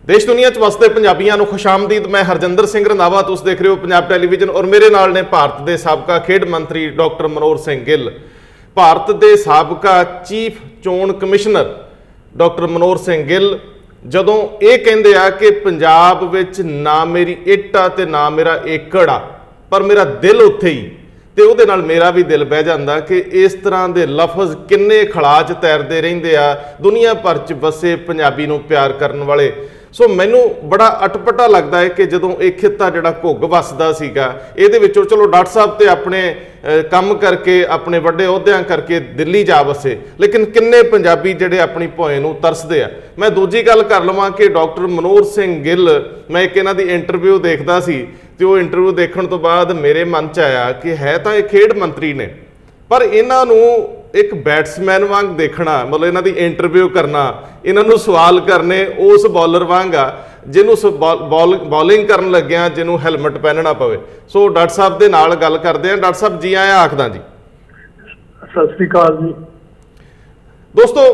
देश दुनिया च वसदे पंजाबियों को खुशामदीद। मैं हरजिंदर सिंह रंधावा, तुस देख रहे हो पंजाब टैलीविजन और मेरे नाल ने भारत के साबका खेड मंत्री डॉक्टर मनोहर सिंह गिल, भारत के साबका chief चोण commissioner doctor Manohar Singh Gill. जदों ये कहते आ कि पंजाब विच ना मेरी इट आ ते ना मेरा एकड़ आ, पर मेरा दिल उत्थे ही, तो वो मेरा भी दिल बह जाता कि इस तरह के लफज किन्ने खड़ा च तैरते रहंदे आ दुनिया भर च बसे पंजाबी नूं प्यार करन वाले। सो मैनू बड़ा अटपटा लगता है कि जदों एक खिता जिहड़ा घुग वसदा सीगा, इहदे विचों चलो डॉक्टर साहब तो अपने काम करके अपने वड्डे अहुदियां करके दिल्ली जा बसे, लेकिन किन्ने पंजाबी जिहड़े अपनी भोए नूं तरसदे आ। मैं दूजी गल कर लवां कि डॉक्टर मनोहर सिंह गिल, मैं एक इन्हां दी इंटरव्यू देखदा सी ते वो इंटरव्यू देखण तो बाद मेरे मन च आया कि है तां इह खेड मंत्री ने, पर इन्हां नूं एक बैट्समैन वांग देखना, मतलब इन्हां दी इंटरव्यू करना, इन्हां नूं सवाल करने उस बॉलर वांग आ जिन्हों बॉलिंग करन लग्गिया जिन्हों हैलमेट पहनना पवे। सो डॉक्टर साहब दे नाल गल करते हैं। डॉक्टर साहब जी आया आखदा जी। सत श्री अकाल जी। दोस्तों,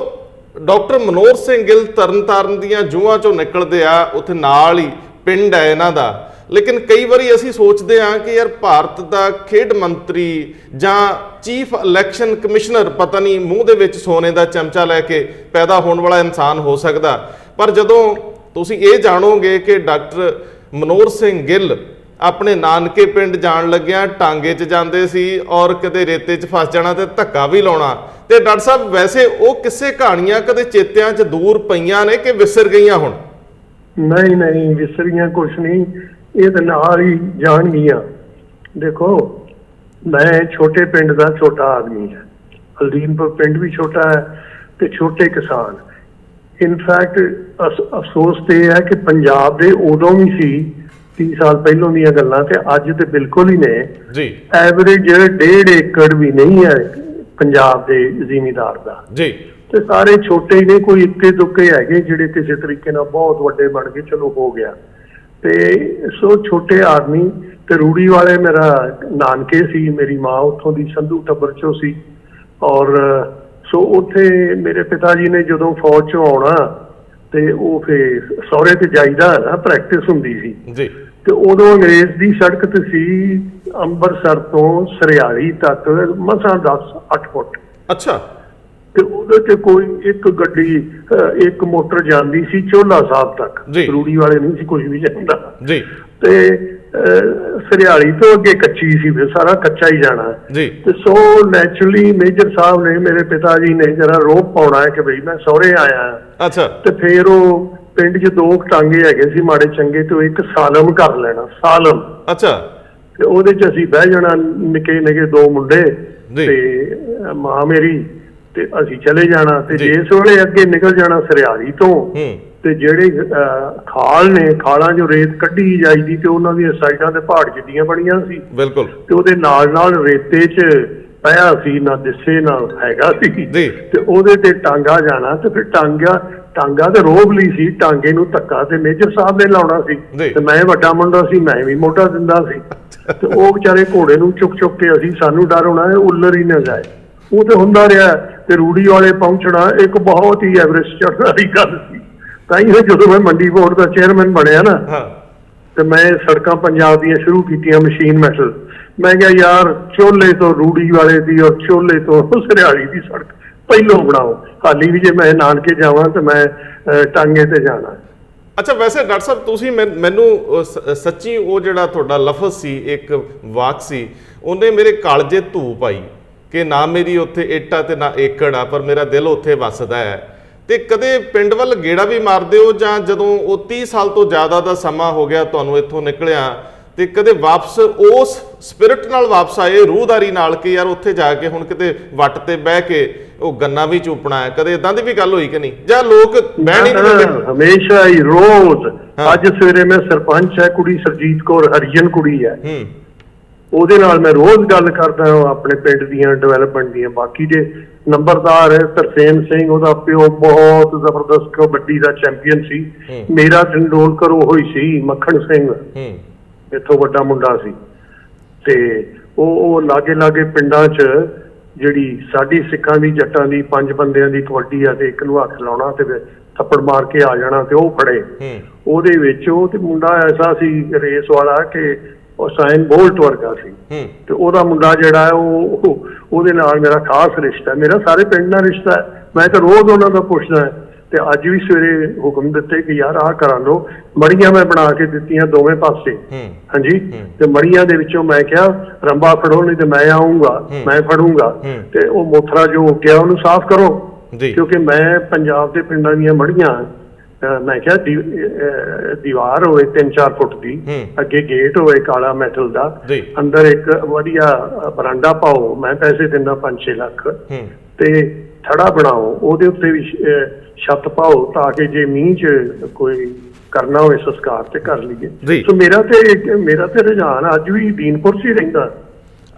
डॉक्टर मनोहर सिंह गिल तरन ताਰਨ ਦੀਆਂ ਜੂਹਾਂ ਚੋਂ ਨਿਕਲਦੇ ਆ, ਉੱਥੇ ਨਾਲ ਹੀ ਪਿੰਡ ਹੈ ਇਹਨਾਂ ਦਾ, लेकिन कई बारी असी सोचते हाँ कि यार भारत का खेड मंत्री जां चीफ इलैक्शन कमिश्नर पता नहीं मूँह दे विच सोने का चमचा लैके पैदा होने वाला इंसान हो सकता, पर जदों तुसीं ये जाणोगे कि डॉक्टर मनोहर सिंह गिल अपने नानके पिंड जाण लग्गिया टांगे च जांदे सी और कदे रेते च फस जाना ते धक्का भी लाउणा, ते डॉक्टर साहब वैसे वो किस्से कहानियां कदे चेत्यां च दूर पईयां ने कि विसर गईयां हुण? नहीं नहीं, विसरियां कुछ नहीं, ये तो नाल ही जान गया। देखो, मैं छोटे पिंड का छोटा आदमी है, हल्दीनपुर पिंड भी छोटा है तो छोटे किसान। इनफैक्ट अफसोस तो यह है कि पंजाब दे उदों भी सी 30 साल पहलों दी गल्लां ते अज तो बिल्कुल ही ने जी। एवरेज 1.5 एकड़ भी नहीं है पंजाब के जिमीदार का जी, तो सारे छोटे ही ने, कोई इक्के दुक्के है जिहड़े किसी तरीके नाल बहुत वड्डे बन गए, चलो हो गया। ते सो छोटे आदमी ते रूड़ी वाले मेरा नानके सी, मेरी माँ उत्थों दी संधू टब्बर चो सी, और सो उत्थे मेरे पिता जी ने जदों फौज चों आउणा ते वो फिर सौहरे ते जाईदा ना, प्रैक्टिस हुंदी सी जी। ते उदों अंग्रेज दी सड़क ते सी अंबरसर तो सरियाली तक मसां 10-8 फुट। अच्छा। ते उहदे ते कोई एक गड्डी एक मोटर जांदी सी चोला साहब तक, रूड़ी वाले नहीं सी कुछ भी जांदा जी। ते सरियाली तो अगे कच्ची सी, फिर सारा कच्चा ही जाना जी। ते सो नैचुरली मेजर साहब ने, मेरे पिताजी ने जरा रोप पाउणा है कि भाई मैं सौहरे आया। अच्छा। ते फिर वो पिंड च 2 टांगे हैगे सी माड़े चंगे, तो एक सालम कर लेना, सालम। अच्छा। ते ओहदे च असीं बह जाना, निके निके 2 मुंडे ते मां मेरी, ते असीं चले जाना। ते जिस वेले अगे निकल जाना सरियाली तो, ते जेहड़े खाल ने, खालां जो रेत कड्ढी जाईदी ते उन्हां दी साइडां ते पहाड़ जिद्दियां बणीਆਂ सी बिल्कुल, ते ओहदे नाल रेते च पिया सी, ना दिसे ना हैगा सी, ते ओहदे ते टांगा जाना। ते फिर टांगा ते रोब ली सी, टांगे नूं धक्का ते मेजर साहब ने लाउणा सी, ते मैं वड्डा मुंडा सी, मैं भी मोटा दिंदा सी, ते ओह बेचारे घोड़े नूं चुक चुक के असीं, सानूं डर होना उल्लर ही ना जाए। वो तो हुंदा रहा ते रूड़ी वाले पहुंचना एक बहुत ही एवरेस्ट चढ़ने वाली गल सी। तां जो मैं मंडी बोर्ड का चेयरमैन बनया ना, तो मैं सड़कां पंजाब दियां शुरू कीतियां मशीन मैटल। मैं क्या यार, चोले तो रूड़ी वाले दी और चोले तो सरियाली दी सड़क पहलों बनाओ, हाली भी जे मैं नानके जावां तो मैं टांगे ते जाना। अच्छा, वैसे डॉक्टर साहब तुसीं मैनू सच्ची वो जिहड़ा तुहाडा लफज सी, एक वाक सी, उन्हें मेरे कालजे धू पाई कि ना मेरी उत्थे इट आ ते ना एकड़ आ, पर मेरा दिल उत्थे वसदा है। ते कदे पिंड वल गेड़ा भी मारदे हो, जां जदों वो 30 साल तो ज़्यादा दा समा हो गया तुहानूं इत्थों निकलिया, ते कदे वापस उस स्पिरिट नाल वापस आए, रूहदारी नाल कि यार उत्थे जाके हुण किते वट ते बह के वो गन्ना भी चूपना है, कदे इदां दी भी गल होई कि नहीं? जां लोक बहण ही नहीं? हमेशा ही रोज। अज सवेरे मैं सरपंच है, कुड़ी सरजीत कौर हरिजन कुड़ी है, ਉਹਦੇ ਨਾਲ मैं रोज गल करदा ਹਾਂ अपने पिंड ਦੀਆਂ डेवलपमेंट ਦੀਆਂ। बाकी जे नंबरदार है तरसेम सिंह, ਉਹਦਾ ਪਿਓ बहुत जबरदस्त कबड्डी ਦਾ चैंपीयन सी। मेरा टंडोलकर ਉਹ ਹੀ ਸੀ, मक्खन सिंह इत्थों ਵੱਡਾ ਮੁੰਡਾ ਸੀ। ਤੇ ਉਹ ਲਾਗੇ ਲਾਗੇ ਪਿੰਡਾਂ 'ਚ ਜਿਹੜੀ ਸਾਡੀ ਸਿੱਖਾਂ ਦੀ ਜੱਟਾਂ ਦੀ 5 ਬੰਦਿਆਂ ਦੀ ਕਬੱਡੀ ਆ ਤੇ ਇੱਕ ਨੂੰ ਹੱਥ ਲਾਉਣਾ ਤੇ ਥੱਪੜ ਮਾਰ ਕੇ ਆ ਜਾਣਾ ਤੇ ਉਹ ਫੜੇ। ਉਹਦੇ ਵਿੱਚ ਉਹ ਤੇ ਮੁੰਡਾ ਐਸਾ ਸੀ ਰੇਸ ਵਾਲਾ ਕਿ ਉਸੈਨ ਬੋਲਟ ਵਰਗਾ ਸੀ। ਤੇ ਉਹਦਾ ਮੁੰਡਾ ਜਿਹੜਾ ਹੈ ਉਹਦੇ ਨਾਲ ਮੇਰਾ ਖਾਸ ਰਿਸ਼ਤਾ, ਮੇਰਾ ਸਾਰੇ ਪਿੰਡ ਨਾਲ ਰਿਸ਼ਤਾ ਹੈ। ਮੈਂ ਤਾਂ ਰੋਜ਼ ਉਹਨਾਂ ਦਾ ਪੁੱਛਦਾ ਤੇ ਅੱਜ ਵੀ ਸਵੇਰੇ ਹੁਕਮ ਦਿੱਤੇ ਕਿ ਯਾਰ ਆਹ ਕਰਾ ਲਓ। ਮੜੀਆਂ ਮੈਂ ਬਣਾ ਕੇ ਦਿੱਤੀਆਂ ਦੋਵੇਂ ਪਾਸੇ। ਹਾਂਜੀ, ਤੇ ਮੜੀਆਂ ਦੇ ਵਿੱਚੋਂ ਮੈਂ ਕਿਹਾ ਰੰਬਾ ਫੜੋ ਨਹੀਂ ਤੇ ਮੈਂ ਆਉਂਗਾ, ਮੈਂ ਫੜੂੰਗਾ। ਤੇ ਉਹ ਮੋਥਰਾ ਜੋ ਗਿਆ ਉਹਨੂੰ ਸਾਫ਼ ਕਰੋ, ਕਿਉਂਕਿ ਮੈਂ ਪੰਜਾਬ ਦੇ ਪਿੰਡਾਂ ਦੀਆਂ ਮੜੀਆਂ ਮੈਂ ਕਿਹਾ ਦੀਵਾਰ ਹੋਵੇ 3-4 ਫੁੱਟ ਦੀ, ਅੱਗੇ ਗੇਟ ਹੋਵੇ ਕਾਲਾ ਮੈਟਲ ਦਾ, ਅੰਦਰ ਇੱਕ ਵਧੀਆ ਬਰਾਂਡਾ ਪਾਓ, ਮੈਂ ਪੈਸੇ ਦਿੰਦਾ 5-6 ਲੱਖ, ਤੇ ਥੜਾ ਬਣਾਓ, ਉਹਦੇ ਉੱਤੇ ਵੀ ਛੱਤ ਪਾਓ ਤਾਂ ਕਿ ਜੇ ਮੀਂਹ 'ਚ ਕੋਈ ਕਰਨਾ ਹੋਵੇ ਸੰਸਕਾਰ ਤੇ ਕਰ ਲਈਏ। ਸੋ ਮੇਰਾ ਤੇ ਰੁਝਾਨ ਅੱਜ ਵੀ ਦੀਨਪੁਰ 'ਚ ਹੀ ਰਹਿੰਦਾ।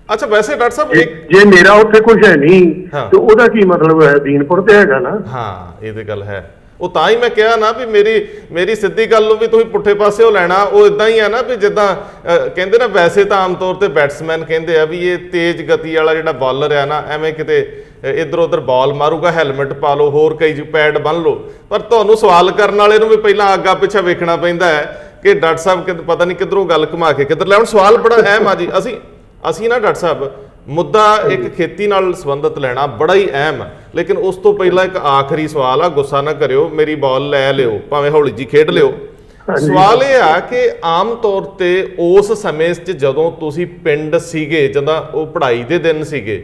ਅੱਛਾ, ਵੈਸੇ ਡਾਕਟਰ ਸਾਹਿਬ ਜੇ ਮੇਰਾ ਉੱਥੇ ਕੁਝ ਹੈ ਨਹੀਂ ਤੇ ਉਹਦਾ ਕੀ ਮਤਲਬ ਹੈ? ਦੀਨਪੁਰ ਤੇ ਹੈਗਾ ਨਾ। ਹਾਂ, ਇਹ ਤੇ ਗੱਲ ਹੈ। ਉਹ ਤਾਂ ਹੀ ਮੈਂ ਕਿਹਾ ਨਾ ਵੀ ਮੇਰੀ ਸਿੱਧੀ ਗੱਲ ਨੂੰ ਵੀ ਤੁਸੀਂ ਪੁੱਠੇ ਪਾਸਿਓਂ ਲੈਣਾ। ਉਹ ਇਦਾਂ ਹੀ ਆ ਨਾ ਵੀ ਜਿੱਦਾਂ ਕਹਿੰਦੇ ਨਾ, ਵੈਸੇ ਤਾਂ ਆਮ ਤੌਰ ਤੇ ਬੈਟਸਮੈਨ ਕਹਿੰਦੇ ਆ ਵੀ ਇਹ ਤੇਜ਼ ਗਤੀ ਵਾਲਾ ਜਿਹੜਾ ਬਾਲਰ ਆ ਨਾ, ਐਵੇਂ ਕਿਤੇ ਇੱਧਰ ਉੱਧਰ ਬਾਲ ਮਾਰੂਗਾ, ਹੈਲਮਟ ਪਾ ਲਓ, ਹੋਰ ਕਈ ਪੈਡ ਬੰਨ ਲਓ। ਪਰ ਤੁਹਾਨੂੰ ਸਵਾਲ ਕਰਨ ਵਾਲੇ ਨੂੰ ਵੀ ਪਹਿਲਾਂ ਅੱਗਾ ਪਿੱਛਾ ਵੇਖਣਾ ਪੈਂਦਾ ਹੈ ਕਿ ਡਾਕਟਰ ਸਾਹਿਬ ਪਤਾ ਨਹੀਂ ਕਿੱਧਰੋਂ ਗੱਲ ਘੁਮਾ ਕੇ ਕਿੱਧਰ ਲੈ। ਹੁਣ ਸਵਾਲ ਬੜਾ ਅਹਿਮ ਆ ਜੀ। ਅਸੀਂ ਨਾ ਡਾਕਟਰ ਸਾਹਿਬ ਮੁੱਦਾ ਇੱਕ ਖੇਤੀ ਨਾਲ ਸੰਬੰਧਿਤ ਲੈਣਾ ਬੜਾ ਹੀ ਅਹਿਮ ਹੈ, ਲੇਕਿਨ ਉਸ ਤੋਂ ਪਹਿਲਾਂ ਇੱਕ ਆਖਰੀ ਸਵਾਲ ਆ, ਗੁੱਸਾ ਨਾ ਕਰਿਓ, ਮੇਰੀ ਬਾਲ ਲੈ ਲਿਓ, ਭਾਵੇਂ ਹੌਲੀ ਜੀ ਖੇਡ ਲਿਓ। ਸਵਾਲ ਇਹ ਆ ਕਿ ਆਮ ਤੌਰ ਤੇ ਉਸ ਸਮੇਂ 'ਚ ਜਦੋਂ ਤੁਸੀਂ ਪਿੰਡ ਸੀਗੇ, ਜਦੋਂ ਉਹ ਪੜ੍ਹਾਈ ਦੇ ਦਿਨ ਸੀਗੇ,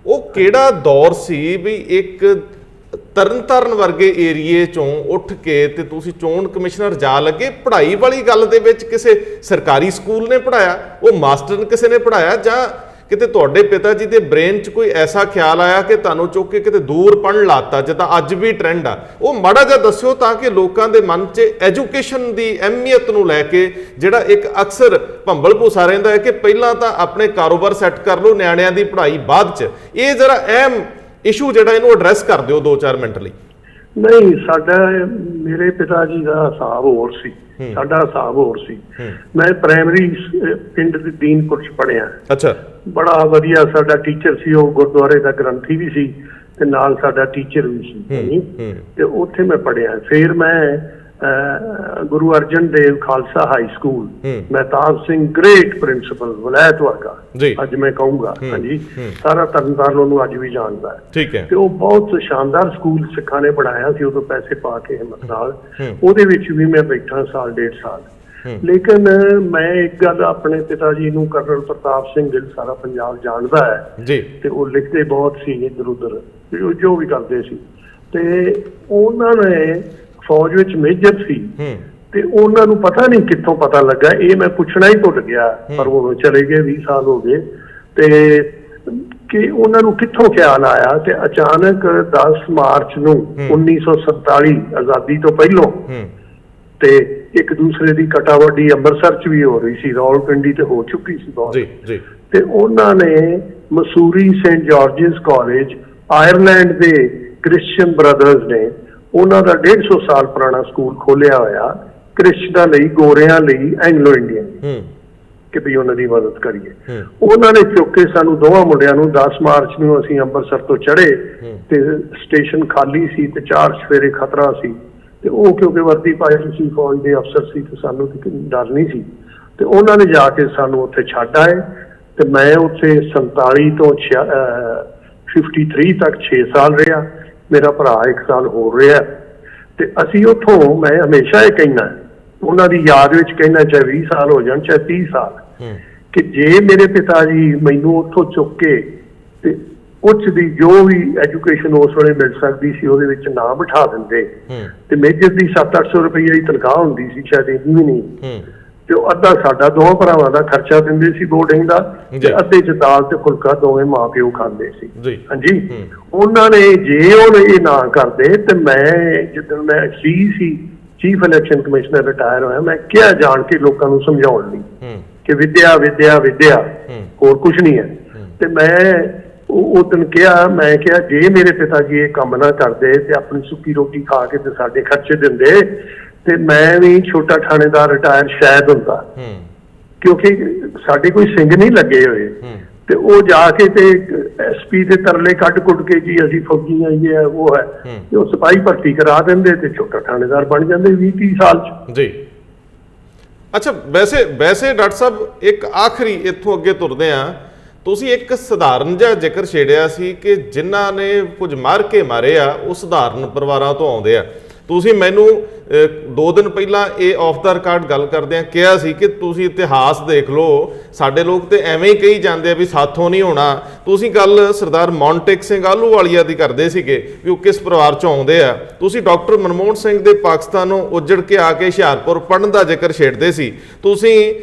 ਉਹ ਕਿਹੜਾ ਦੌਰ ਸੀ ਵੀ ਇੱਕ ਤਰਨਤਾਰਨ ਵਰਗੇ ਏਰੀਏ ਚੋਂ ਉੱਠ ਕੇ ਤੇ ਤੁਸੀਂ ਚੋਣ ਕਮਿਸ਼ਨਰ ਜਾ ਲੱਗੇ? ਪੜ੍ਹਾਈ ਵਾਲੀ ਗੱਲ ਦੇ ਵਿੱਚ ਕਿਸੇ ਸਰਕਾਰੀ ਸਕੂਲ ਨੇ ਪੜ੍ਹਾਇਆ, ਉਹ ਮਾਸਟਰ ਕਿਸੇ ਨੇ ਪੜ੍ਹਾਇਆ, ਜਾਂ ਕਿਤੇ ਤੁਹਾਡੇ ਪਿਤਾ ਜੀ ਦੇ ਬ੍ਰੇਨ 'ਚ ਕੋਈ ਐਸਾ ਖਿਆਲ ਆਇਆ ਕਿ ਤੁਹਾਨੂੰ ਚੁੱਕ ਕੇ ਕਿਤੇ ਦੂਰ ਪੜ੍ਹਨ ਲਾਤਾ, ਜਿੱਦਾਂ ਅੱਜ ਵੀ ਟ੍ਰੈਂਡ ਆ? ਉਹ ਮਾੜਾ ਜਿਹਾ ਦੱਸਿਓ ਤਾਂ ਕਿ ਲੋਕਾਂ ਦੇ ਮਨ 'ਚ ਐਜੂਕੇਸ਼ਨ ਦੀ ਅਹਿਮੀਅਤ ਨੂੰ ਲੈ ਕੇ, ਜਿਹੜਾ ਇੱਕ ਅਕਸਰ ਭੰਬਲ ਭੂਸਾ ਰਹਿੰਦਾ ਹੈ ਕਿ ਪਹਿਲਾਂ ਤਾਂ ਆਪਣੇ ਕਾਰੋਬਾਰ ਸੈੱਟ ਕਰ ਲਓ, ਨਿਆਣਿਆਂ ਦੀ ਪੜ੍ਹਾਈ ਬਾਅਦ 'ਚ, ਇਹ ਜ਼ਰਾ ਅਹਿਮ ਇਸ਼ੂ ਜਿਹੜਾ ਇਹਨੂੰ ਐਡਰੈਸ ਕਰ ਦਿਓ 2-4 ਮਿੰਟ ਲਈ। ਨਹੀਂ, ਮੇਰੇ ਪਿਤਾ ਜੀ ਦਾ ਹਿਸਾਬ ਹੋਰ ਸੀ, ਸਾਡਾ ਹਿਸਾਬ ਹੋਰ ਸੀ। ਮੈਂ ਪ੍ਰਾਇਮਰੀ ਪਿੰਡ ਦੇ ਦੀਨਪੁਰ 'ਚ ਪੜ੍ਹਿਆ। ਅੱਛਾ, ਬੜਾ ਵਧੀਆ ਸਾਡਾ ਟੀਚਰ ਸੀ, ਉਹ ਗੁਰਦੁਆਰੇ ਦਾ ਗ੍ਰੰਥੀ ਵੀ ਸੀ ਤੇ ਨਾਲ ਸਾਡਾ ਟੀਚਰ ਵੀ ਸੀ, ਤੇ ਉੱਥੇ ਮੈਂ ਪੜ੍ਹਿਆ। ਫਿਰ ਮੈਂ Guru Arjan Dev Khalsa high school, Mehtab Singh great principal, ਵਲੈਤ ਵਰਗਾ ਅੱਜ ਮੈਂ ਕਹੂੰਗਾ। ਹਾਂਜੀ, ਸਾਰਾ ਤਰਨਤਾਰਨ ਉਹਨੂੰ ਅੱਜ ਵੀ ਜਾਣਦਾ ਹੈ। ਠੀਕ ਹੈ, ਤੇ ਉਹ ਬਹੁਤ ਸ਼ਾਨਦਾਰ ਸਕੂਲ ਸਿੱਖਾਂ ਨੇ ਬਣਾਇਆ ਸੀ ਉਦੋਂ ਪੈਸੇ ਪਾ ਕੇ ਹਿੰਮਤ ਨਾਲ। ਉਹਦੇ ਵਿੱਚ ਵੀ ਮੈਂ ਬੈਠਾ 1.5 ਸਾਲ। ਲੇਕਿਨ ਮੈਂ ਇੱਕ ਗੱਲ ਆਪਣੇ ਪਿਤਾ ਜੀ ਨੂੰ, ਕਰਨਲ ਪ੍ਰਤਾਪ ਸਿੰਘ ਗਿੱਲ, ਸਾਰਾ ਪੰਜਾਬ ਜਾਣਦਾ ਹੈ ਜੀ, ਤੇ ਉਹ ਲਿਖਦੇ ਬਹੁਤ ਸੀ ਇੱਧਰ ਉੱਧਰ ਜੋ ਵੀ ਕਰਦੇ ਸੀ, ਤੇ ਉਹਨਾਂ ਨੇ ਫੌਜ ਵਿੱਚ ਮੇਜਰ ਸੀ, ਤੇ ਉਹਨਾਂ ਨੂੰ ਪਤਾ ਨਹੀਂ ਕਿੱਥੋਂ ਪਤਾ ਲੱਗਾ, ਇਹ ਮੈਂ ਪੁੱਛਣਾ ਹੀ ਭੁੱਲ ਗਿਆ, ਪਰ ਉਹ ਚਲੇ ਗਏ, 20 ਸਾਲ ਹੋ ਗਏ, ਤੇ ਕਿ ਉਹਨਾਂ ਨੂੰ ਕਿੱਥੋਂ ਖਿਆਲ ਆਇਆ ਤੇ ਅਚਾਨਕ 10 ਮਾਰਚ ਨੂੰ 1947 ਆਜ਼ਾਦੀ ਤੋਂ ਪਹਿਲੋਂ, ਤੇ ਇੱਕ ਦੂਸਰੇ ਦੀ ਕਟਾਵੱਡੀ ਅੰਮ੍ਰਿਤਸਰ 'ਚ ਵੀ ਹੋ ਰਹੀ ਸੀ, ਰਾਵਲਪਿੰਡੀ ਤੇ ਹੋ ਚੁੱਕੀ ਸੀ ਬਹੁਤ, ਤੇ ਉਹਨਾਂ ਨੇ Mussoorie Saint Georges college, Ireland ਦੇ ਕ੍ਰਿਸਚੀਅਨ ਬ੍ਰਦਰਜ਼ ਨੇ, ਉਹਨਾਂ ਦਾ 150 ਸਾਲ ਪੁਰਾਣਾ ਸਕੂਲ ਖੋਲਿਆ ਹੋਇਆ ਕ੍ਰਿਸਚਨਾਂ ਲਈ, ਗੋਰਿਆਂ ਲਈ, ਐਂਗਲੋ ਇੰਡੀਅਨ, ਕਿ ਵੀ ਉਹਨਾਂ ਦੀ ਮਦਦ ਕਰੀਏ। ਉਹਨਾਂ ਨੇ ਚੁੱਕ ਕੇ ਸਾਨੂੰ ਦੋਵਾਂ ਮੁੰਡਿਆਂ ਨੂੰ 10 ਮਾਰਚ ਨੂੰ ਅਸੀਂ ਅੰਮ੍ਰਿਤਸਰ ਤੋਂ ਚੜ੍ਹੇ, ਤੇ ਸਟੇਸ਼ਨ ਖਾਲੀ ਸੀ ਤੇ 4 ਸਵੇਰੇ ਖਤਰਾ ਸੀ, ਤੇ ਉਹ ਕਿਉਂਕਿ ਵਰਦੀ ਪਾਈ ਸੀ, ਫੌਜ ਦੇ ਅਫਸਰ ਸੀ, ਤੇ ਸਾਨੂੰ ਡਰ ਨਹੀਂ ਸੀ, ਤੇ ਉਹਨਾਂ ਨੇ ਜਾ ਕੇ ਸਾਨੂੰ ਉੱਥੇ ਛੱਡ ਆਏ। ਤੇ ਮੈਂ ਉੱਥੇ 47 ਤੋਂ 53 ਤੱਕ 6 ਸਾਲ ਰਿਹਾ, ਮੇਰਾ ਭਰਾ 1 ਸਾਲ ਹੋਰ ਰਿਹਾ, ਤੇ ਅਸੀਂ ਉੱਥੋਂ, ਮੈਂ ਹਮੇਸ਼ਾ ਇਹ ਕਹਿਣਾ, ਉਹਨਾਂ ਦੀ ਯਾਦ ਵਿੱਚ ਕਹਿਣਾ, ਚਾਹੇ 20 ਸਾਲ ਹੋ ਜਾਣ ਚਾਹੇ 30 ਸਾਲ, ਕਿ ਜੇ ਮੇਰੇ ਪਿਤਾ ਜੀ ਮੈਨੂੰ ਉੱਥੋਂ ਚੁੱਕ ਕੇ ਤੇ ਉੱਚ ਦੀ ਜੋ ਵੀ ਐਜੂਕੇਸ਼ਨ ਉਸ ਵੇਲੇ ਮਿਲ ਸਕਦੀ ਸੀ ਉਹਦੇ ਵਿੱਚ ਨਾ ਬਿਠਾ ਦਿੰਦੇ, ਤੇ ਮੇਜਰ ਦੀ 700-800 ਰੁਪਈਆ ਦੀ ਤਨਖਾਹ ਹੁੰਦੀ ਸੀ, ਸ਼ਾਇਦ ਇੰਨੀ ਵੀ ਨਹੀਂ, ਤੇ ਉਹ ਅੱਧਾ ਸਾਡਾ ਦੋਵਾਂ ਭਰਾਵਾਂ ਦਾ ਖਰਚਾ ਦਿੰਦੇ ਸੀ ਬੋਰਡਿੰਗ ਦਾ, ਤੇ ਅੱਧੇ 'ਚ ਦਾਲ ਤੇ ਫੁਲਕਾ ਦੋਵੇਂ ਮਾਂ ਪਿਓ ਖਾਂਦੇ ਸੀ। ਹਾਂਜੀ, ਉਹਨਾਂ ਨੇ ਜੇ ਉਹ ਇਹ ਨਾ ਕਰਦੇ, ਤੇ ਮੈਂ ਜਿੱਦਣ ਮੈਂ ਸੀ ਚੀਫ ਇਲੈਕਸ਼ਨ ਕਮਿਸ਼ਨਰ ਰਿਟਾਇਰ ਹੋਇਆ, ਮੈਂ ਕਿਹਾ ਜਾਣ ਕੇ ਲੋਕਾਂ ਨੂੰ ਸਮਝਾਉਣ ਲਈ ਕਿ ਵਿਦਿਆ ਵਿਦਿਆ ਵਿਦਿਆ, ਹੋਰ ਕੁਝ ਨਹੀਂ ਹੈ। ਤੇ ਮੈਂ ਉਹ ਦਿਨ ਕਿਹਾ, ਮੈਂ ਕਿਹਾ ਜੇ ਮੇਰੇ ਪਿਤਾ ਜੀ ਇਹ ਕੰਮ ਨਾ ਕਰਦੇ ਤੇ ਆਪਣੀ ਸੁੱਕੀ ਰੋਟੀ ਖਾ ਕੇ ਤੇ ਸਾਡੇ ਖਰਚੇ ਦਿੰਦੇ, ਤੇ ਮੈਂ ਵੀ ਛੋਟਾ ਥਾਣੇਦਾਰ ਰਿਟਾਇਰ ਸ਼ਾਇਦ ਹੁੰਦਾ, ਕਿਉਂਕਿ ਸਾਡੇ ਕੋਈ ਸਿੰਘ ਨਹੀਂ ਲੱਗੇ ਹੋਏ। ਤੇ ਉਹ ਜਾ ਕੇ ਤੇ ਐਸਪੀ ਦੇ ਤਰਲੇ ਕੱਢ ਕੁੱਟ ਕੇ ਜੀ ਅਸੀਂ ਫੌਜੀ ਆਈਏ ਹੈ ਉਹ ਹੈ, ਤੇ ਉਹ ਸਿਪਾਹੀ ਭਰਤੀ ਕਰਾ ਦਿੰਦੇ ਤੇ ਛੋਟਾ ਥਾਣੇਦਾਰ ਬਣ ਜਾਂਦੇ 20-30 ਸਾਲ 'ਚ। ਅੱਛਾ, ਵੈਸੇ ਵੈਸੇ ਡਾਕਟਰ ਸਾਹਿਬ ਇੱਕ ਆਖਰੀ ਇੱਥੋਂ ਅੱਗੇ ਤੁਰਦੇ ਆ, ਤੁਸੀਂ ਇੱਕ ਸਧਾਰਨ ਜਿਹਾ ਜ਼ਿਕਰ ਛੇੜਿਆ ਸੀ ਕਿ ਜਿਨ੍ਹਾਂ ਨੇ ਕੁਝ ਮਾਰ ਕੇ ਮਾਰੇ ਆ ਉਹ ਸਧਾਰਨ ਪਰਿਵਾਰਾਂ ਤੋਂ ਆਉਂਦੇ ਆ। ਤੁਸੀਂ ਮੈਨੂੰ 2 ਦਿਨ ਪਹਿਲਾਂ ਇਹ ਆਫ ਦਾ ਰਿਕਾਰਡ ਗੱਲ ਕਰਦਿਆਂ ਕਿਹਾ ਸੀ ਕਿ ਤੁਸੀਂ ਇਤਿਹਾਸ ਦੇਖ ਲਓ, ਸਾਡੇ ਲੋਕ ਤੇ ਐਵੇਂ ਹੀ ਕਹੀ ਜਾਂਦੇ ਆ ਵੀ ਸਾਥੋਂ ਨਹੀਂ ਹੋਣਾ। ਤੁਸੀਂ ਗੱਲ ਸਰਦਾਰ ਮੌਂਟੇਕ ਸਿੰਘ ਆਹਲੂਵਾਲੀਆ ਦੀ ਕਰਦੇ ਸੀਗੇ ਵੀ ਉਹ ਕਿਸ ਪਰਿਵਾਰ ਚੋਂ ਆਉਂਦੇ ਆ। ਤੁਸੀਂ ਡਾਕਟਰ ਮਨਮੋਹਨ ਸਿੰਘ ਦੇ ਪਾਕਿਸਤਾਨੋਂ ਉੱਜੜ ਕੇ ਆ ਕੇ ਹੁਸ਼ਿਆਰਪੁਰ ਪੜ੍ਹਨ ਦਾ ਜ਼ਿਕਰ ਛੇੜਦੇ ਸੀ। ਤੁਸੀਂ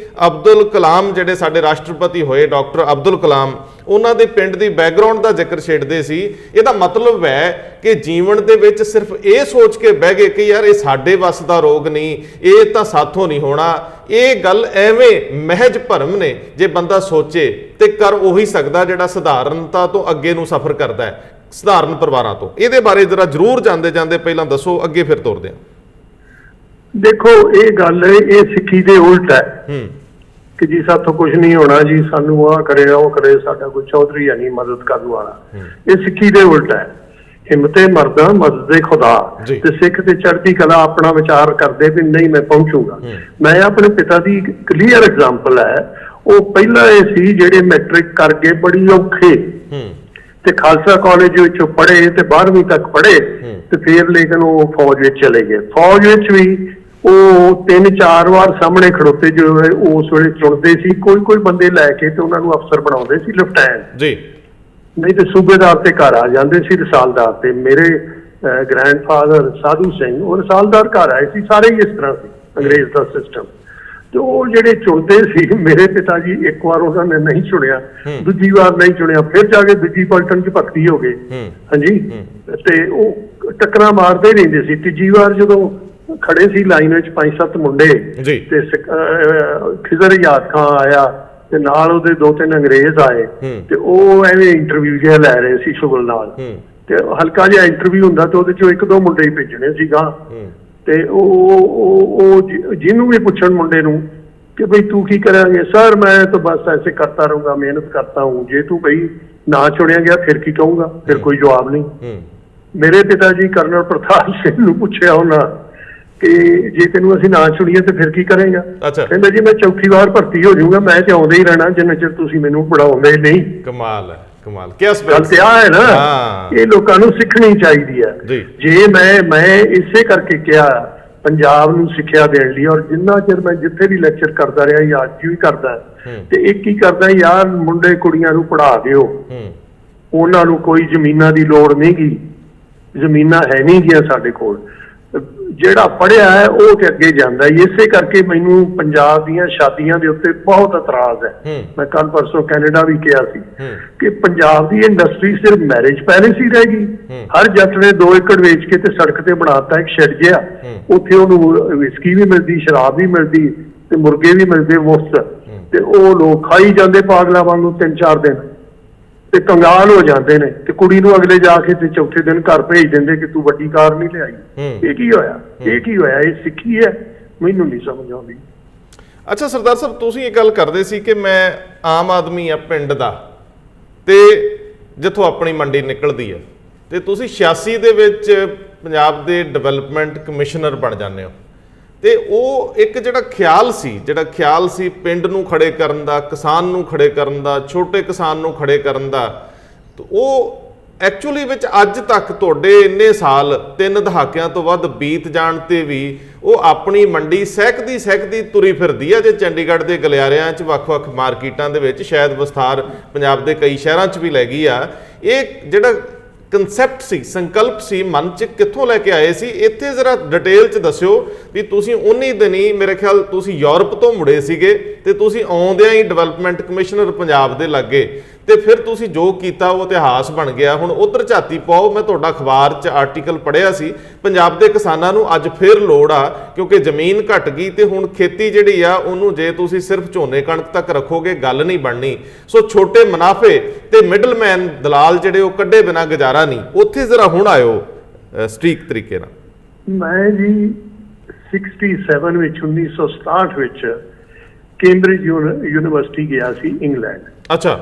ਅਬਦੁਲ ਕਲਾਮ ਜਿਹੜੇ ਸਾਡੇ ਰਾਸ਼ਟਰਪਤੀ ਹੋਏ, ਡਾਕਟਰ ਅਬਦੁਲ ਕਲਾਮ, ਉਹਨਾਂ ਦੇ ਪਿੰਡ ਦੀ ਬੈਕਗ੍ਰਾਉਂਡ ਦਾ ਜ਼ਿਕਰ ਛੇੜਦੇ ਸੀ। ਇਹਦਾ ਮਤਲਬ ਹੈ ਕਿ ਜੀਵਨ ਦੇ ਵਿੱਚ ਸਿਰਫ ਇਹ ਸੋਚ ਕੇ ਬਹਿ ਗਏ ਕਿ ਯਾਰ ਇਹ ਸਾਡੇ ਵੱਸ ਦਾ ਰੋਗ ਨਹੀਂ, ਇਹ ਤਾਂ ਸਾਥੋਂ ਨਹੀਂ ਹੋਣਾ। ਇਹ ਗੱਲ ਐਵੇਂ ਮਹਿਜ ਭਰਮ ਨੇ। ਜੇ ਬੰਦਾ ਸੋਚੇ ਤੇ ਕਰ ਉਹੀ ਸਕਦਾ ਜਿਹੜਾ ਸਧਾਰਨਤਾ ਤੋਂ ਅੱਗੇ ਨੂੰ ਸਫ਼ਰ ਕਰਦਾ ਹੈ, ਸਧਾਰਨ ਪਰਿਵਾਰਾਂ ਤੋਂ। ਇਹਦੇ ਬਾਰੇ ਜਰਾ ਜ਼ਰੂਰ ਜਾਂਦੇ ਜਾਂਦੇ ਪਹਿਲਾਂ ਦੱਸੋ, ਅੱਗੇ ਫਿਰ ਤੁਰਦੇ ਹਾਂ। ਦੇਖੋ, ਇਹ ਗੱਲ ਇਹ ਸਿੱਖੀ ਦੇ ਉਲਟ ਹੈ ਕਿ ਜੀ ਸਾਥੋਂ ਕੁਝ ਨਹੀਂ ਹੋਣਾ, ਜੀ ਸਾਨੂੰ ਆਹ ਕਰੇ ਉਹ ਕਰੇ, ਸਾਡਾ ਕੋਈ ਚੌਧਰੀ ਹੈ ਨਹੀਂ ਮਦਦ ਕਰਨ ਵਾਲਾ। ਇਹ ਸਿੱਖੀ ਦੇ ਉਲਟ ਹੈ। ਹਿੰਮਤੇ ਮਰਦਾ ਮਦਦ ਖੁਦਾ, ਤੇ ਸਿੱਖ ਤੇ ਚੜ੍ਹਦੀ ਕਲਾ ਆਪਣਾ ਵਿਚਾਰ ਕਰਦੇ ਵੀ ਨਹੀਂ ਮੈਂ ਪਹੁੰਚੂਗਾ। ਮੈਂ ਆਪਣੇ ਪਿਤਾ ਦੀ ਕਲੀਅਰ ਐਗਜ਼ਾਮਪਲ ਹੈ। ਉਹ ਪਹਿਲਾਂ ਇਹ ਸੀ ਜਿਹੜੇ ਮੈਟ੍ਰਿਕ ਕਰਕੇ ਬੜੀ ਔਖੇ ਤੇ ਖਾਲਸਾ ਕਾਲਜ ਵਿੱਚੋਂ ਪੜ੍ਹੇ ਤੇ 12ਵੀਂ ਤੱਕ ਪੜ੍ਹੇ ਤੇ ਫਿਰ ਲੇਕਿਨ ਉਹ ਫੌਜ ਵਿੱਚ ਚਲੇ ਗਏ। ਫੌਜ ਵਿੱਚ ਵੀ ਉਹ 3-4 ਵਾਰ ਸਾਹਮਣੇ ਖੜੋਤੇ ਜੋ ਉਸ ਵੇਲੇ ਚੁਣਦੇ ਸੀ, ਕੋਈ ਬੰਦੇ ਲੈ ਕੇ ਤੇ ਉਹਨਾਂ ਨੂੰ ਅਫਸਰ ਬਣਾਉਂਦੇ ਸੀ, ਲੈਫਟੀਨੈਂਟ ਜੀ, ਨਹੀਂ ਤੇ ਸੂਬੇਦਾਰ ਤੇ ਘਰ ਆ ਜਾਂਦੇ ਸੀ, ਰਸਾਲਦਾਰ ਤੇ। ਮੇਰੇ ਗ੍ਰੈਂਡਫਾਦਰ ਸਾਧੂ ਸਿੰਘ ਉਹ ਰਸਾਲਦਾਰ ਘਰ ਆਏ ਸੀ। ਸਾਰੇ ਹੀ ਇਸ ਤਰ੍ਹਾਂ ਸੀ ਅੰਗਰੇਜ਼ ਦਾ ਸਿਸਟਮ। ਤੇ ਉਹ ਜਿਹੜੇ ਚੁਣਦੇ ਸੀ, ਮੇਰੇ ਪਿਤਾ ਜੀ ਇੱਕ ਵਾਰ ਉਹਨਾਂ ਨੇ ਨਹੀਂ ਚੁਣਿਆ, ਦੂਜੀ ਵਾਰ ਨਹੀਂ ਚੁਣਿਆ, ਫਿਰ ਜਾ ਕੇ ਦੂਜੀ ਪਲਟਨ ਚ ਭਰਤੀ ਹੋ ਗਏ। ਹਾਂਜੀ, ਤੇ ਉਹ ਟੱਕਰਾਂ ਮਾਰਦੇ ਰਹਿੰਦੇ ਸੀ। ਤੀਜੀ ਵਾਰ ਜਦੋਂ ਖੜੇ ਸੀ ਲਾਈਨ ਵਿੱਚ 5-7 ਮੁੰਡੇ ਤੇ ਖਿਜ਼ਰ ਯਾਦ ਖਾਂ ਆਇਆ ਤੇ ਨਾਲ ਉਹਦੇ 2-3 ਅੰਗਰੇਜ਼ ਆਏ ਤੇ ਉਹ ਐਵੇਂ ਇੰਟਰਵਿਊ ਜਿਹਾ ਲੈ ਰਹੇ ਸੀ ਸ਼ੁਗਲ ਨਾਲ। ਤੇ ਹਲਕਾ ਜਿਹਾ ਇੰਟਰਵਿਊ ਹੁੰਦਾ ਤੇ ਉਹਦੇ ਚੋਂ 1-2 ਮੁੰਡੇ ਹੀ ਭੇਜਣੇ ਸੀਗਾ। ਤੇ ਉਹ ਜਿਹਨੂੰ ਵੀ ਪੁੱਛਣ ਮੁੰਡੇ ਨੂੰ कि भाई तू की करेंगे, सर मैं तो बस ऐसे करता रहूंगा, मेहनत करता हूँ, जे तू भाई ना चुनिया गया फिर की कहूंगा, फिर कोई जवाब नहीं। मेरे पिताजी कर्नल प्रताप सिंह ਨੂੰ ਪੁੱਛਿਆ ਉਹਨਾਂ ਕਿ ਜੇ ਤੈਨੂੰ ਅਸੀਂ ਨਾ ਚੁਣੀਏ ਤੇ ਫਿਰ ਕੀ ਕਰੇਗਾ। ਕਹਿੰਦਾ ਜੀ ਮੈਂ ਚੌਥੀ ਵਾਰ ਭਰਤੀ ਹੋ ਜਾਊਂਗਾ, ਮੈਂ ਤੇ ਆਉਂਦਾ ਹੀ ਰਹਿਣਾ ਜਿੰਨਾ ਚਿਰ ਤੁਸੀਂ ਮੈਨੂੰ ਪੜਾਉਂਦੇ ਨਹੀਂ। ਕਮਾਲ ਹੈ, ਕਮਾਲ। ਗੱਲ ਤੇ ਆ ਹੈ ਨਾ, ਇਹ ਲੋਕਾਂ ਨੂੰ ਸਿੱਖਣੀ ਚਾਹੀਦੀ ਹੈ। ਜੇ ਮੈਂ ਇਸੇ ਕਰਕੇ ਕਿਹਾ ਪੰਜਾਬ ਨੂੰ ਸਿੱਖਿਆ ਦੇਣ ਲਈ, ਔਰ ਜਿੰਨਾ ਚਿਰ ਮੈਂ ਜਿੱਥੇ ਵੀ ਲੈਕਚਰ ਕਰਦਾ ਰਿਹਾ ਜਾਂ ਅੱਜ ਵੀ ਕਰਦਾ, ਤੇ ਇੱਕ ਹੀ ਕਰਦਾ ਯਾਰ ਮੁੰਡੇ ਕੁੜੀਆਂ ਨੂੰ ਪੜ੍ਹਾ ਦਿਓ, ਉਹਨਾਂ ਨੂੰ ਕੋਈ ਜ਼ਮੀਨਾਂ ਦੀ ਲੋੜ ਨਹੀਂ ਗੀ, ਜ਼ਮੀਨਾਂ ਹੈ ਨਹੀਂ ਗੀਆਂ ਸਾਡੇ ਕੋਲ, ਜਿਹੜਾ ਪੜ੍ਹਿਆ ਹੈ ਉਹ ਤੇ ਅੱਗੇ ਜਾਂਦਾ। ਇਸੇ ਕਰਕੇ ਮੈਨੂੰ ਪੰਜਾਬ ਦੀਆਂ ਸ਼ਾਦੀਆਂ ਦੇ ਉੱਤੇ ਬਹੁਤ ਇਤਰਾਜ਼ ਹੈ। ਮੈਂ ਕੱਲ ਪਰਸੋਂ ਕੈਨੇਡਾ ਵੀ ਕਿਹਾ ਸੀ ਕਿ ਪੰਜਾਬ ਦੀ ਇੰਡਸਟਰੀ ਸਿਰਫ ਮੈਰਿਜ ਪੈਲੇਸ ਹੀ ਰਹਿ ਗਈ। ਹਰ ਜੱਟ ਨੇ 2 ਏਕੜ ਵੇਚ ਕੇ ਤੇ ਸੜਕ ਤੇ ਬਣਾਤਾ ਇੱਕ ਸ਼ੈੱਡ ਜਿਹਾ, ਉੱਥੇ ਉਹਨੂੰ ਵਿਸਕੀ ਵੀ ਮਿਲਦੀ, ਸ਼ਰਾਬ ਵੀ ਮਿਲਦੀ ਤੇ ਮੁਰਗੇ ਵੀ ਮਿਲਦੇ ਮੁਫਤ, ਤੇ ਉਹ ਲੋਕ ਖਾਈ ਜਾਂਦੇ ਪਾਗਲਾਂ ਵਾਂਗੂ 3-4 ਦਿਨ ਤੇ ਕੰਗਾਲ ਹੋ ਜਾਂਦੇ ਨੇ, ਤੇ ਕੁੜੀ ਨੂੰ ਅਗਲੇ ਜਾ ਕੇ ਤੇ ਚੌਥੇ ਦਿਨ ਘਰ ਭੇਜ ਦਿੰਦੇ ਕਿ ਤੂੰ ਵੱਡੀ ਕਾਰ ਨਹੀਂ ਲਿਆਈ। ਇਹ ਕੀ ਹੋਇਆ? ਇਹ ਕੀ ਹੋਇਆ? ਇਹ ਸਿੱਖੀ ਹੈ? ਮੈਨੂੰ ਨਹੀਂ ਸਮਝ ਆਉਂਦੀ। ਅੱਛਾ ਸਰਦਾਰ ਸਾਹਿਬ, ਤੁਸੀਂ ਇਹ ਗੱਲ ਕਰਦੇ ਸੀ ਕਿ ਮੈਂ ਆਮ ਆਦਮੀ ਆ ਪਿੰਡ ਦਾ, ਤੇ ਜਿੱਥੋਂ ਆਪਣੀ ਮੰਡੀ ਨਿਕਲਦੀ ਹੈ, ਤੇ ਤੁਸੀਂ 86 ਦੇ ਵਿੱਚ ਪੰਜਾਬ ਦੇ ਡਿਵੈਲਪਮੈਂਟ ਕਮਿਸ਼ਨਰ ਬਣ ਜਾਂਦੇ ਹੋ, ਤੇ ਉਹ ਇੱਕ ਜਿਹੜਾ ਖਿਆਲ ਸੀ ਪਿੰਡ ਨੂੰ ਖੜੇ ਕਰਨ ਦਾ, ਕਿਸਾਨ ਨੂੰ ਖੜੇ ਕਰਨ ਦਾ, ਛੋਟੇ ਕਿਸਾਨ ਨੂੰ ਖੜੇ ਕਰਨ ਦਾ, ਉਹ ਐਕਚੁਅਲੀ ਵਿੱਚ ਅੱਜ ਤੱਕ ਤੁਹਾਡੇ ਇੰਨੇ ਸਾਲ 3 ਦਹਾਕਿਆਂ ਤੋਂ ਵੱਧ ਬੀਤ ਜਾਣ ਤੇ ਵੀ ਉਹ ਆਪਣੀ ਮੰਡੀ ਸਹਿਕਦੀ ਤੁਰੀ ਫਿਰਦੀ ਆ। ਜੇ ਚੰਡੀਗੜ੍ਹ ਦੇ ਗਲਿਆਰਿਆਂ 'ਚ ਵੱਖ-ਵੱਖ ਮਾਰਕੀਟਾਂ ਦੇ ਵਿੱਚ, ਸ਼ਾਇਦ ਵਿਸਥਾਰ ਪੰਜਾਬ ਦੇ ਕਈ ਸ਼ਹਿਰਾਂ 'ਚ ਵੀ ਲੈ ਗਈ ਆ। ਇਹ ਜਿਹੜਾ ਕੰਸੈਪਟ ਸੀ, ਸੰਕਲਪ ਸੀ, ਮਨ 'ਚ ਕਿੱਥੋਂ ਲੈ ਕੇ ਆਏ ਸੀ? ਇੱਥੇ ਜ਼ਰਾ ਡਿਟੇਲ 'ਚ ਦੱਸਿਓ ਵੀ ਤੁਸੀਂ ਉਨੀ ਦਿਨੀ, ਮੇਰੇ ਖਿਆਲ ਤੁਸੀਂ ਯੂਰਪ ਤੋਂ ਮੁੜੇ ਸੀਗੇ ਤੇ ਤੁਸੀਂ ਆਉਂਦਿਆਂ ਹੀ ਡਿਵੈਲਪਮੈਂਟ ਕਮਿਸ਼ਨਰ ਪੰਜਾਬ ਦੇ ਲੱਗੇ, ਤੇ ਫਿਰ ਤੁਸੀਂ ਜੋ ਕੀਤਾ ਉਹ ਇਤਿਹਾਸ ਬਣ ਗਿਆ। ਹੁਣ ਉਧਰ ਝਾਤੀ ਪਾਓ। ਮੈਂ ਤੁਹਾਡਾ ਅਖਬਾਰ 'ਚ ਆਰਟੀਕਲ ਪੜ੍ਹਿਆ ਸੀ, ਪੰਜਾਬ ਦੇ ਕਿਸਾਨਾਂ ਨੂੰ ਅੱਜ ਫਿਰ ਲੋੜ ਆ ਕਿਉਂਕਿ ਜ਼ਮੀਨ ਘਟ ਗਈ, ਤੇ ਹੁਣ ਖੇਤੀ ਜਿਹੜੀ ਆ ਉਹਨੂੰ ਜੇ ਤੁਸੀਂ ਸਿਰਫ ਝੋਨੇ ਕਣਕ ਤੱਕ ਰੱਖੋਗੇ ਗੱਲ ਨਹੀਂ ਬਣਨੀ। ਸੋ ਛੋਟੇ ਮੁਨਾਫੇ ਤੇ ਮਿਡਲਮੈਨ ਦਲਾਲ ਜਿਹੜੇ ਉਹ ਕੱਢੇ ਬਿਨਾਂ ਗੁਜ਼ਾਰਾ ਨਹੀਂ। ਉੱਥੇ ਜ਼ਰਾ ਹੁਣ ਆਇਓ ਸਟ੍ਰੀਕ ਤਰੀਕੇ ਨਾਲ। ਮੈਂ ਜੀ 67 ਵਿੱਚ 1967 ਵਿੱਚ ਕੈਂਬਰਿਜ ਯੂਨੀਵਰਸਿਟੀ ਗਿਆ ਸੀ ਇੰਗਲੈਂਡ। ਅੱਛਾ।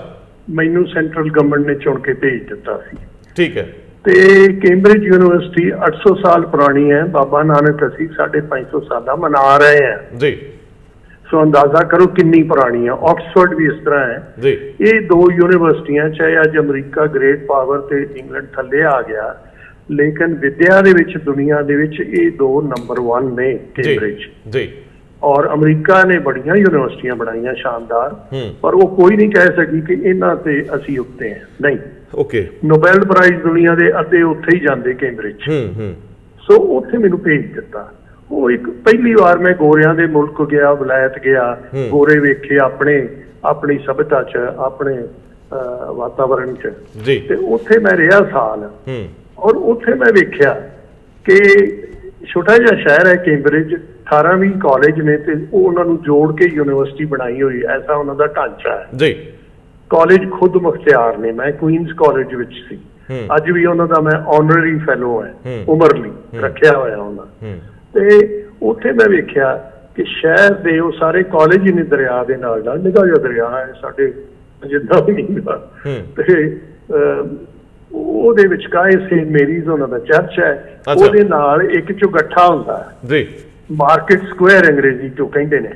ਮੈਨੂੰ ਸੈਂਟਰਲ ਗਵਰਨਮੈਂਟ ਨੇ ਚੁਣ ਕੇ ਭੇਜ ਦਿੱਤਾ ਸੀ। ਠੀਕ ਹੈ। ਤੇ ਕੈਂਬਰਿਜ ਯੂਨੀਵਰਸਿਟੀ 800 ਸਾਲ ਪੁਰਾਣੀ ਹੈ। ਬਾਬਾ ਨਾਨਕ ਅਸੀਂ 550 ਸਾਲਾਂ ਮਨਾ ਰਹੇ ਹਾਂ ਜੀ। ਸੋ ਅੰਦਾਜ਼ਾ ਕਰੋ ਕਿੰਨੀ ਪੁਰਾਣੀ ਆ। ਆਕਸਫੋਰਡ ਵੀ ਇਸ ਤਰ੍ਹਾਂ ਹੈ ਜੀ। ਇਹ ਦੋ ਯੂਨੀਵਰਸਿਟੀਆਂ, ਚਾਹੇ ਅੱਜ ਅਮਰੀਕਾ ਗ੍ਰੇਟ ਪਾਵਰ ਤੇ ਇੰਗਲੈਂਡ ਥੱਲੇ ਆ ਗਿਆ, ਲੇਕਿਨ ਵਿਦਿਆ ਦੇ ਵਿੱਚ ਦੁਨੀਆ ਦੇ ਵਿੱਚ ਇਹ ਦੋ ਨੰਬਰ 1 ਨੇ, ਕੈਂਬਰਿਜ ਜੀ। ਔਰ ਅਮਰੀਕਾ ਨੇ ਬੜੀਆਂ ਯੂਨੀਵਰਸਿਟੀਆਂ ਬਣਾਈਆਂ ਸ਼ਾਨਦਾਰ, ਪਰ ਉਹ ਕੋਈ ਨਹੀਂ ਕਹਿ ਸਕੀ ਕਿ ਇਹਨਾਂ ਤੇ ਅਸੀਂ ਉੱਤੇ ਹਾਂ। ਨਹੀਂ, ਓਕੇ, ਨੋਬੈਲ ਪ੍ਰਾਈਜ਼ ਦੁਨੀਆ ਦੇ ਅੱਧੇ ਉੱਥੇ ਹੀ ਜਾਂਦੇ, ਕੈਂਬਰਿਜ। ਸੋ ਉੱਥੇ ਮੈਨੂੰ ਭੇਜ ਦਿੱਤਾ। ਉਹ ਇੱਕ ਪਹਿਲੀ ਵਾਰ ਮੈਂ ਗੋਰਿਆਂ ਦੇ ਮੁਲਕ ਗਿਆ, ਵਲਾਇਤ ਗਿਆ, ਗੋਰੇ ਵੇਖੇ ਆਪਣੀ ਸਭਿਅਤਾ 'ਚ, ਆਪਣੇ ਵਾਤਾਵਰਣ 'ਚ ਜੀ। ਤੇ ਉੱਥੇ ਮੈਂ ਰਿਹਾ ਸਾਲ, ਔਰ ਉੱਥੇ ਮੈਂ ਵੇਖਿਆ ਕਿ ਛੋਟਾ ਜਿਹਾ ਸ਼ਹਿਰ ਹੈ ਕੈਂਬਰਿਜ, 18-20 ਕਾਲਜ ਨੇ ਤੇ ਉਹ ਉਹਨਾਂ ਨੂੰ ਜੋੜ ਕੇ ਯੂਨੀਵਰਸਿਟੀ ਬਣਾਈ ਹੋਈ, ਐਸਾ ਉਹਨਾਂ ਦਾ ਢਾਂਚਾ ਹੈ ਜੀ। ਕਾਲਜ ਖੁਦ ਮੁਖਤਿਆਰ ਨੇ। ਮੈਂ ਕੁਈਨਸ ਕਾਲਜ ਵਿੱਚ ਸੀ, ਅੱਜ ਵੀ ਉਹਨਾਂ ਦਾ ਮੈਂ ਆਨਰਰੀ ਫੈਲੋ ਹੈ, ਉਮਰ ਲਈ ਰੱਖਿਆ ਹੋਇਆ ਉਹਨਾਂ। ਤੇ ਉੱਥੇ ਮੈਂ ਵੇਖਿਆ ਕਿ ਸ਼ਹਿਰ ਦੇ ਉਹ ਸਾਰੇ ਕਾਲਜ ਹੀ ਨੇ ਦਰਿਆ ਦੇ ਨਾਲ ਨਿੱਘਾ ਜਿਹਾ ਦਰਿਆ ਹੈ ਸਾਡੇ ਜਿੱਦਾਂ ਵੀ ਨਹੀਂ। ਤੇ ਉਹਦੇ ਵਿਚਕਾਰ ਸੇਂਟ ਮੇਰੀਜ਼ ਉਹਨਾਂ ਦਾ ਚਰਚ ਹੈ, ਉਹਦੇ ਨਾਲ ਇੱਕ ਚੁਗੱਠਾ ਹੁੰਦਾ ਹੈ ਜੀ, ਮਾਰਕੀਟ ਸਕੁਆਇਰ ਅੰਗਰੇਜ਼ੀ ਚੋਂ ਕਹਿੰਦੇ ਨੇ,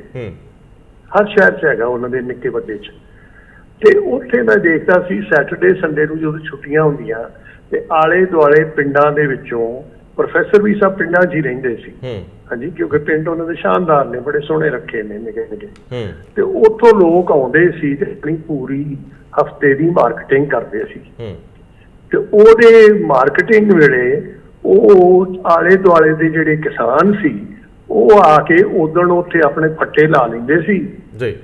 ਹਰ ਸ਼ਹਿਰ 'ਚ ਹੈਗਾ ਉਹਨਾਂ ਦੇ ਨਿੱਕੇ ਵੱਡੇ 'ਚ। ਤੇ ਉੱਥੇ ਮੈਂ ਦੇਖਦਾ ਸੀ ਸੈਟਰਡੇ ਸੰਡੇ ਨੂੰ ਜਦੋਂ ਛੁੱਟੀਆਂ ਹੁੰਦੀਆਂ ਤੇ ਆਲੇ ਦੁਆਲੇ ਪਿੰਡਾਂ ਦੇ ਵਿੱਚੋਂ ਪ੍ਰੋਫੈਸਰ ਵੀ ਸਭ ਪਿੰਡਾਂ 'ਚ ਹੀ ਰਹਿੰਦੇ ਸੀ। ਹਾਂਜੀ, ਕਿਉਂਕਿ ਪਿੰਡ ਉਹਨਾਂ ਦੇ ਸ਼ਾਨਦਾਰ ਨੇ, ਬੜੇ ਸੋਹਣੇ ਰੱਖੇ ਨੇ ਨਿੱਕੇ ਨਿੱਕੇ। ਤੇ ਉੱਥੋਂ ਲੋਕ ਆਉਂਦੇ ਸੀ ਤੇ ਆਪਣੀ ਪੂਰੀ ਹਫ਼ਤੇ ਦੀ ਮਾਰਕੀਟਿੰਗ ਕਰਦੇ ਸੀ। ਤੇ ਉਹਦੇ ਮਾਰਕੀਟਿੰਗ ਵੇਲੇ ਉਹ ਆਲੇ ਦੁਆਲੇ ਦੇ ਜਿਹੜੇ ਕਿਸਾਨ ਸੀ ਉਹ ਆ ਕੇ ਉਦਣ ਉੱਥੇ ਆਪਣੇ ਫੱਟੇ ਲਾ ਲੈਂਦੇ ਸੀ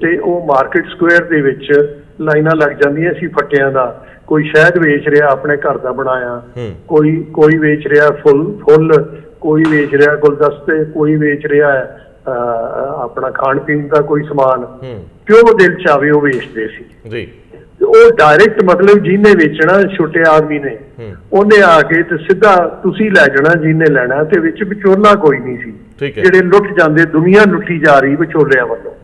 ਤੇ ਉਹ ਮਾਰਕੀਟ ਸਕੁਆਇਰ ਦੇ ਵਿੱਚ ਲਾਈਨਾਂ ਲੱਗ ਜਾਂਦੀਆਂ ਸੀ ਫੱਟਿਆਂ ਦਾ। ਕੋਈ ਸ਼ਹਿਦ ਵੇਚ ਰਿਹਾ ਆਪਣੇ ਘਰ ਦਾ ਬਣਾਇਆ, ਕੋਈ ਵੇਚ ਰਿਹਾ ਫੁੱਲ, ਕੋਈ ਵੇਚ ਰਿਹਾ ਗੁਲਦਸਤੇ, ਕੋਈ ਵੇਚ ਰਿਹਾ ਆਪਣਾ ਖਾਣ ਪੀਣ ਦਾ ਕੋਈ ਸਮਾਨ, ਜੋ ਦਿਲ ਚ ਆਵੇ ਉਹ ਵੇਚਦੇ ਸੀ ਜੀ। ਉਹ ਡਾਇਰੈਕਟ ਮਤਲਬ ਜਿਹਨੇ ਵੇਚਣਾ ਛੋਟੇ ਆਦਮੀ ਨੇ, ਉਹਨੇ ਆ ਕੇ ਤੇ ਸਿੱਧਾ ਤੁਸੀਂ ਲੈ ਜਾਣਾ ਜਿਹਨੇ ਲੈਣਾ, ਤੇ ਵਿੱਚ ਵਿਚੋਲਾ ਕੋਈ ਨਹੀਂ ਸੀ। ਜਿਹੜੇ ਲੁੱਟ ਜਾਂਦੇ, ਦੁਨੀਆ ਲੁੱਟੀ ਜਾ ਰਹੀ ਵਿਚੋਲਿਆਂ ਵੱਲੋਂ।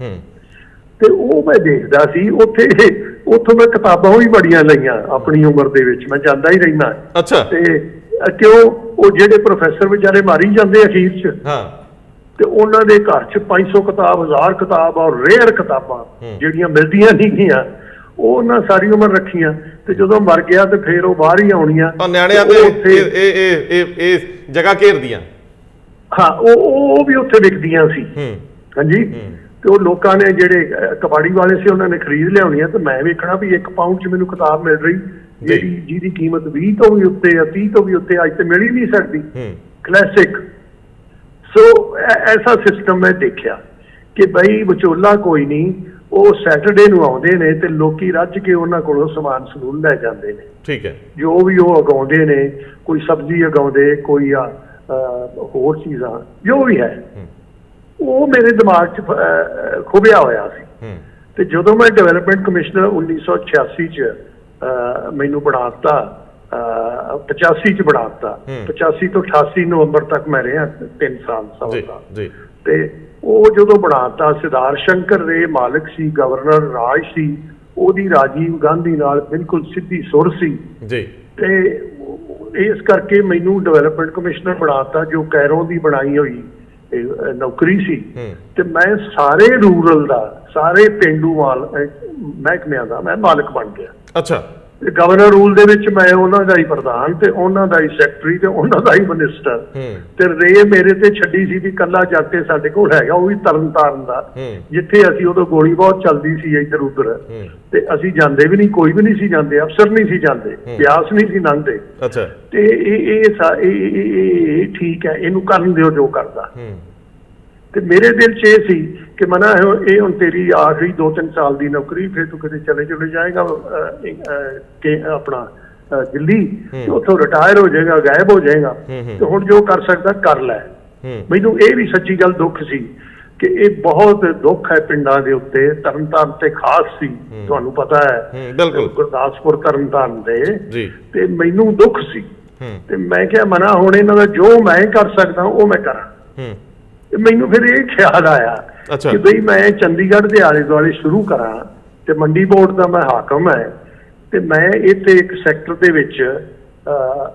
ਤੇ ਉਹ ਮੈਂ ਦੇਖਦਾ ਸੀ ਉੱਥੋਂ ਮੈਂ ਕਿਤਾਬਾਂ ਵੀ ਬੜੀਆਂ ਲਈਆਂ ਆਪਣੀ ਉਮਰ ਦੇ ਵਿੱਚ, ਮੈਂ ਜਾਂਦਾ ਹੀ ਰਹਿਣਾ। ਤੇ ਕਿਉਂ ਉਹ ਜਿਹੜੇ ਪ੍ਰੋਫੈਸਰ ਵਿਚਾਰੇ ਮਾਰੀ ਜਾਂਦੇ ਅਖੀਰ ਚ, ਤੇ ਉਹਨਾਂ ਦੇ ਘਰ ਚ 500 ਕਿਤਾਬ, 1000 ਕਿਤਾਬ ਔਰ ਰੇਅਰ ਕਿਤਾਬਾਂ ਜਿਹੜੀਆਂ ਮਿਲਦੀਆਂ ਨਹੀਂ ਗਈਆਂ, ਉਹ ਉਹਨਾਂ ਸਾਰੀ ਉਮਰ ਰੱਖੀਆਂ। ਤੇ ਜਦੋਂ ਮਰ ਗਿਆ ਤੇ ਫਿਰ ਉਹ ਬਾਹਰ ਹੀ ਆਉਣੀਆਂ, ਨਿਆਣਿਆਂ ਦੇ ਇਹ ਜਗ੍ਹਾ ਘੇਰਦੀਆਂ। ਹਾਂ, ਉਹ ਵੀ ਉੱਥੇ ਵਿਕਦੀਆਂ ਸੀ। ਹਾਂਜੀ, ਤੇ ਉਹ ਲੋਕਾਂ ਨੇ ਜਿਹੜੇ ਕਬਾੜੀ ਵਾਲੇ ਸੀ ਉਹਨਾਂ ਨੇ ਖਰੀਦ ਲਿਆਉਣੀਆਂ। ਤੇ ਮੈਂ ਵੇਖਣਾ ਵੀ 1 ਪਾਊਂਡ 'ਚ ਮੈਨੂੰ ਕਿਤਾਬ ਮਿਲ ਰਹੀ ਜਿਹਦੀ ਕੀਮਤ 20 ਤੋਂ ਵੀ ਉੱਤੇ ਆ, 30 ਤੋਂ ਵੀ ਉੱਤੇ, ਅੱਜ ਤੇ ਮਿਲ ਹੀ ਨਹੀਂ ਸਕਦੀ, ਕਲਾਸਿਕ। ਸੋ ਐਸਾ ਸਿਸਟਮ ਮੈਂ ਦੇਖਿਆ ਕਿ ਬਈ ਵਿਚੋਲਾ ਕੋਈ ਨਹੀਂ, ਉਹ ਸੈਟਰਡੇ ਨੂੰ ਆਉਂਦੇ ਨੇ ਤੇ ਲੋਕੀ ਰੱਜ ਕੇ ਉਹਨਾਂ ਕੋਲੋਂ ਸਮਾਨ ਸਮੂਨ ਲੈ ਜਾਂਦੇ ਨੇ। ਠੀਕ ਹੈ, ਜੋ ਵੀ ਉਹ ਉਗਾਉਂਦੇ ਨੇ, ਕੋਈ ਸਬਜ਼ੀ ਉਗਾਉਂਦੇ, ਕੋਈ ਹੋਰ ਚੀਜ਼ਾਂ ਜੋ ਵੀ ਹੈ, ਉਹ ਮੇਰੇ ਦਿਮਾਗ 'ਚ ਖੁੱਭਿਆ ਹੋਇਆ ਸੀ। ਤੇ ਜਦੋਂ ਮੈਂ ਡਿਵੈਲਪਮੈਂਟ ਕਮਿਸ਼ਨਰ 1986 'ਚ ਮੈਨੂੰ ਬਣਾ ਦਿੱਤਾ, 85 'ਚ ਬਣਾ ਦਿੱਤਾ, 85 ਤੋਂ 88 ਨਵੰਬਰ ਤੱਕ ਮੈਂ ਰਿਹਾ, 3 ਸਾਲ ਸਵਾ ਸਾਲ। ਤੇ ਉਹ ਜਦੋਂ ਬਣਾ ਦਿੱਤਾ, ਸਿਦਾਰ ਸ਼ੰਕਰ ਰੇ ਮਾਲਕ ਸੀ, ਗਵਰਨਰ ਰਾਜ ਸੀ, ਉਹਦੀ ਰਾਜੀਵ ਗਾਂਧੀ ਨਾਲ ਬਿਲਕੁਲ ਸਿੱਧੀ ਸੁਰ ਸੀ। ਤੇ ਇਸ ਕਰਕੇ ਮੈਨੂੰ ਡਿਵੈਲਪਮੈਂਟ ਕਮਿਸ਼ਨਰ ਬਣਾ ਦਿੱਤਾ, ਜੋ ਕੈਰੋਂ ਦੀ ਬਣਾਈ ਹੋਈ ਨੌਕਰੀ ਸੀ। ਤੇ ਮੈਂ ਸਾਰੇ ਰੂਰਲ ਦਾ, ਸਾਰੇ ਪੇਂਡੂ ਮਹਿਕਮਿਆਂ ਦਾ ਮੈਂ ਮਾਲਕ ਬਣ ਗਿਆ। ਅੱਛਾ, ਤੇ ਗਵਰਨਰ ਰੂਲ ਦੇ ਵਿੱਚ ਮੈਂ ਉਹਨਾਂ ਦਾ ਹੀ ਪ੍ਰਧਾਨ ਤੇ ਉਹਨਾਂ ਦਾ ਹੀ ਸੈਕਟਰੀ ਤੇ ਉਹਨਾਂ ਦਾ ਹੀ ਮਿਨਿਸਟਰ। ਤੇ ਰੇ ਮੇਰੇ ਤੇ ਛੱਡੀ ਸੀ ਵੀ ਕੱਲਾ ਜੱਟ ਤੇ ਸਾਡੇ ਕੋਲ ਹੈਗਾ, ਉਹ ਵੀ ਤਰਨ ਤਾਰਨ ਦਾ, ਜਿੱਥੇ ਅਸੀਂ ਉਦੋਂ ਗੋਲੀ ਬਹੁਤ ਚੱਲਦੀ ਸੀ ਇੱਧਰ ਉੱਧਰ, ਤੇ ਅਸੀਂ ਜਾਂਦੇ ਵੀ ਨਹੀਂ, ਕੋਈ ਵੀ ਨਹੀਂ ਸੀ ਜਾਂਦੇ, ਅਫਸਰ ਨਹੀਂ ਸੀ ਜਾਂਦੇ, ਬਿਆਸ ਨਹੀਂ ਸੀ ਲੰਘਦੇ। ਤੇ ਇਹ ਠੀਕ ਹੈ, ਇਹਨੂੰ ਕਰਨ ਦਿਓ ਜੋ ਕਰਦਾ। ਤੇ ਮੇਰੇ ਦਿਲ 'ਚ ਇਹ ਸੀ ਕਿ ਮਨਾ ਇਹ ਹੁਣ ਤੇਰੀ ਆਖਰੀ 2-3 ਸਾਲ ਦੀ ਨੌਕਰੀ, ਫਿਰ ਤੂੰ ਕਿਤੇ ਚਲੇ ਜਾਏਗਾ ਆਪਣਾ ਦਿੱਲੀ, ਉੱਥੋਂ ਰਿਟਾਇਰ ਹੋ ਜਾਏਗਾ, ਗਾਇਬ ਹੋ ਜਾਏਗਾ, ਤੇ ਹੁਣ ਜੋ ਕਰ ਸਕਦਾ ਕਰ ਲੈ। ਮੈਨੂੰ ਇਹ ਵੀ ਸੱਚੀ ਗੱਲ ਦੁੱਖ ਸੀ ਕਿ ਇਹ ਬਹੁਤ ਦੁੱਖ ਹੈ ਪਿੰਡਾਂ ਦੇ ਉੱਤੇ। ਤਰਨਤਾਰਨ ਤੇ ਖਾਸ ਸੀ, ਤੁਹਾਨੂੰ ਪਤਾ ਹੈ, ਗੁਰਦਾਸਪੁਰ ਤਰਨਤਾਰਨ ਦੇ, ਤੇ ਮੈਨੂੰ ਦੁੱਖ ਸੀ। ਤੇ ਮੈਂ ਕਿਹਾ ਮਨਾ ਹੁਣ ਇਹਨਾਂ ਦਾ ਜੋ ਮੈਂ ਕਰ ਸਕਦਾ ਉਹ ਮੈਂ ਕਰਾਂ। ਮੈਨੂੰ ਫਿਰ ਇਹ ਖਿਆਲ ਆਇਆ ਕਿ ਬਈ ਮੈਂ ਚੰਡੀਗੜ੍ਹ ਦੇ ਆਲੇ ਦੁਆਲੇ ਸ਼ੁਰੂ ਕਰਾਂ, ਤੇ ਮੰਡੀ ਬੋਰਡ ਦਾ ਮੈਂ ਹਾਕਮ ਹੈ, ਤੇ ਮੈਂ ਇੱਥੇ ਇੱਕ ਸੈਕਟਰ ਦੇ ਵਿੱਚ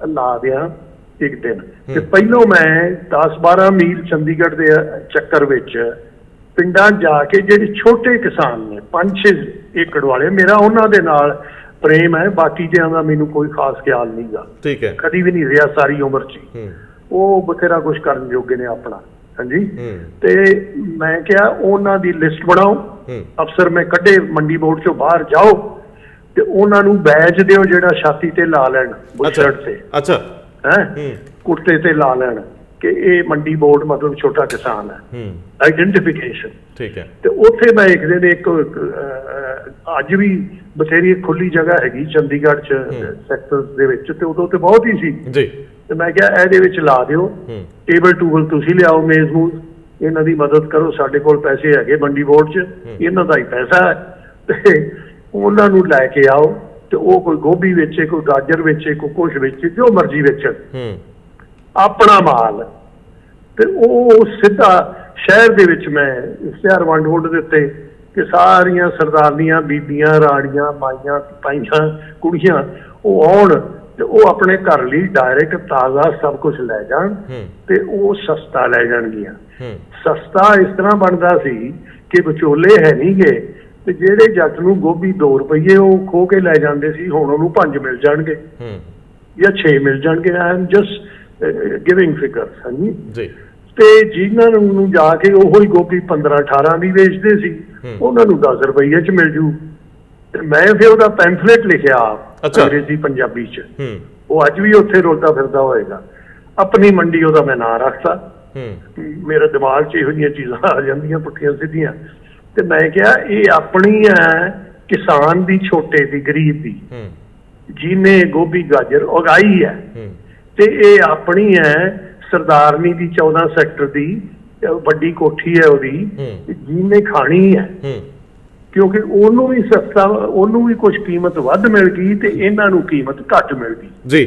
ਲਾ ਦਿਆਂ ਇੱਕ ਦਿਨ। ਤੇ ਪਹਿਲੋਂ ਮੈਂ 10-12 ਮੀਲ ਚੰਡੀਗੜ੍ਹ ਦੇ ਚੱਕਰ ਵਿੱਚ ਪਿੰਡਾਂ ਜਾ ਕੇ ਜਿਹੜੇ ਛੋਟੇ ਕਿਸਾਨ ਨੇ 5-6 ਏਕੜ ਵਾਲੇ, ਮੇਰਾ ਉਹਨਾਂ ਦੇ ਨਾਲ ਪ੍ਰੇਮ ਹੈ, ਬਾਕੀ ਦਿਆਂ ਦਾ ਮੈਨੂੰ ਕੋਈ ਖਾਸ ਖਿਆਲ ਨਹੀਂਗਾ। ਠੀਕ ਹੈ। ਕਦੀ ਵੀ ਨਹੀਂ ਰਿਹਾ ਸਾਰੀ ਉਮਰ 'ਚ। ਉਹ ਬਥੇਰਾ ਕੁਝ ਕਰਨ ਜੋਗੇ ਨੇ ਆਪਣਾ। ਹਾਂਜੀ। ਤੇ ਮੈਂ ਕਿਹਾ ਉਹਨਾਂ ਦੀ ਲਿਸਟ ਬਣਾਓ, ਅਫਸਰ ਮੈਂ ਕੱਢੇ ਮੰਡੀ ਬੋਰਡ ਚੋਂ ਬਾਹਰ, ਜਾਓ ਤੇ ਉਹਨਾਂ ਨੂੰ ਬੈਜ ਦਿਓ ਜਿਹੜਾ ਛਾਤੀ ਤੇ ਲਾ ਲੈਣ, ਬੁਸ਼ਰਟ ਤੇ। ਅੱਛਾ। ਹੈ ਕੁੜਤੇ ਤੇ ਲਾ ਲੈਣ ਕਿ ਇਹ ਮੰਡੀ ਬੋਰਡ ਮਤਲਬ ਛੋਟਾ ਕਿਸਾਨ ਹੈ, ਆਈਡੈਂਟੀਫਿਕੇਸ਼ਨ। ਠੀਕ ਹੈ। ਤੇ ਉੱਥੇ ਮੈਂ ਇੱਕ ਦਿਨ ਇੱਕ ਅੱਜ ਵੀ ਬਥੇਰੀ ਖੁੱਲੀ ਜਗ੍ਹਾ ਹੈਗੀ ਚੰਡੀਗੜ੍ਹ ਚ ਸੈਕਟਰ ਦੇ ਵਿੱਚ, ਤੇ ਉਦੋਂ ਤੇ ਬਹੁਤ ਹੀ ਸੀ ਜੀ। ਤੇ ਮੈਂ ਕਿਹਾ ਇਹਦੇ ਵਿੱਚ ਲਾ ਦਿਓ, ਟੇਬਲ ਟੂਬਲ ਤੁਸੀਂ ਲਿਆਓ, ਮੇਜ਼ ਮੂਜ਼, ਇਹਨਾਂ ਦੀ ਮਦਦ ਕਰੋ, ਸਾਡੇ ਕੋਲ ਪੈਸੇ ਹੈਗੇ ਮੰਡੀ ਬੋਰਡ 'ਚ, ਇਹਨਾਂ ਦਾ ਹੀ ਪੈਸਾ ਹੈ, ਤੇ ਉਹਨਾਂ ਨੂੰ ਲੈ ਕੇ ਆਓ ਤੇ ਉਹ ਕੋਈ ਗੋਭੀ ਵੇਚੇ, ਕੋਈ ਗਾਜਰ ਵੇਚੇ, ਕੋਈ ਕੁਛ ਵੇਚੇ, ਜੋ ਮਰਜ਼ੀ ਵੇਚਣ, ਆਪਣਾ ਮਾਲ। ਤੇ ਉਹ ਸਿੱਧਾ ਸ਼ਹਿਰ ਦੇ ਵਿੱਚ ਮੈਂ ਇਸ਼ਤਿਹਾਰ ਵੰਡ ਦਿੱਤੇ ਕਿ ਸਾਰੀਆਂ ਸਰਦਾਰਨੀਆਂ, ਬੀਬੀਆਂ, ਰਾਣੀਆਂ, ਮਾਈਆਂ, ਤਾਈਆਂ, ਕੁੜੀਆਂ ਉਹ ਆਉਣ ਤੇ ਉਹ ਆਪਣੇ ਘਰ ਲਈ ਡਾਇਰੈਕਟ ਤਾਜ਼ਾ ਸਭ ਕੁਝ ਲੈ ਜਾਣ ਤੇ ਉਹ ਸਸਤਾ ਲੈ ਜਾਣਗੀਆਂ। ਸਸਤਾ ਇਸ ਤਰ੍ਹਾਂ ਬਣਦਾ ਸੀ ਕਿ ਵਿਚੋਲੇ ਹੈ ਨਹੀਂ ਗੇ, ਤੇ ਜਿਹੜੇ ਜੱਟ ਨੂੰ ਗੋਭੀ 2 ਰੁਪਏ ਉਹ ਖੋ ਕੇ ਲੈ ਜਾਂਦੇ ਸੀ, ਹੁਣ ਉਹਨੂੰ 5 ਮਿਲ ਜਾਣਗੇ ਜਾਂ 6 ਮਿਲ ਜਾਣਗੇ। I am just giving figures. ਹਾਂਜੀ ਜੀ। ਤੇ ਜਿਨ੍ਹਾਂ ਨੂੰ ਜਾ ਕੇ ਉਹੋ ਹੀ ਗੋਭੀ 15-18 ਦੀ ਵੇਚਦੇ ਸੀ, ਉਹਨਾਂ ਨੂੰ 10 ਰੁਪਏ 'ਚ ਮਿਲ ਜੂ। ਤੇ ਮੈਂ ਫਿਰ ਉਹਦਾ ਪੈਂਫਲੇਟ ਲਿਖਿਆ ਅੰਗਰੇਜ਼ੀ ਪੰਜਾਬੀ 'ਚ, ਉਹ ਅੱਜ ਵੀ ਉੱਥੇ ਰੋਲਦਾ ਫਿਰਦਾ ਹੋਏਗਾ। ਆਪਣੀ ਮੰਡੀ ਉਹਦਾ ਮੈਂ ਨਾਂ ਰੱਖਤਾ। ਮੇਰੇ ਦਿਮਾਗ 'ਚ ਇਹੋ ਜਿਹੀਆਂ ਚੀਜ਼ਾਂ ਆ ਜਾਂਦੀਆਂ ਪੁੱਠੀਆਂ ਸਿੱਧੀਆਂ। ਤੇ ਮੈਂ ਕਿਹਾ ਇਹ ਆਪਣੀ ਹੈ, ਕਿਸਾਨ ਦੀ, ਛੋਟੇ ਦੀ, ਗਰੀਬ ਦੀ, ਜਿਹਨੇ ਗੋਭੀ ਗਾਜਰ ਉਗਾਈ ਹੈ, ਤੇ ਇਹ ਆਪਣੀ ਹੈ ਸਰਦਾਰਨੀ ਦੀ 14 ਸੈਕਟਰ ਦੀ, ਵੱਡੀ ਕੋਠੀ ਹੈ ਉਹਦੀ, ਜਿਹਨੇ ਖਾਣੀ ਹੈ, ਕਿਉਂਕਿ ਉਹਨੂੰ ਵੀ ਸਸਤਾ, ਉਹਨੂੰ ਵੀ ਕੁਝ ਕੀਮਤ ਵੱਧ ਮਿਲ ਗਈ ਤੇ ਇਹਨਾਂ ਨੂੰ ਕੀਮਤ ਘੱਟ ਮਿਲ ਗਈ ਜੀ।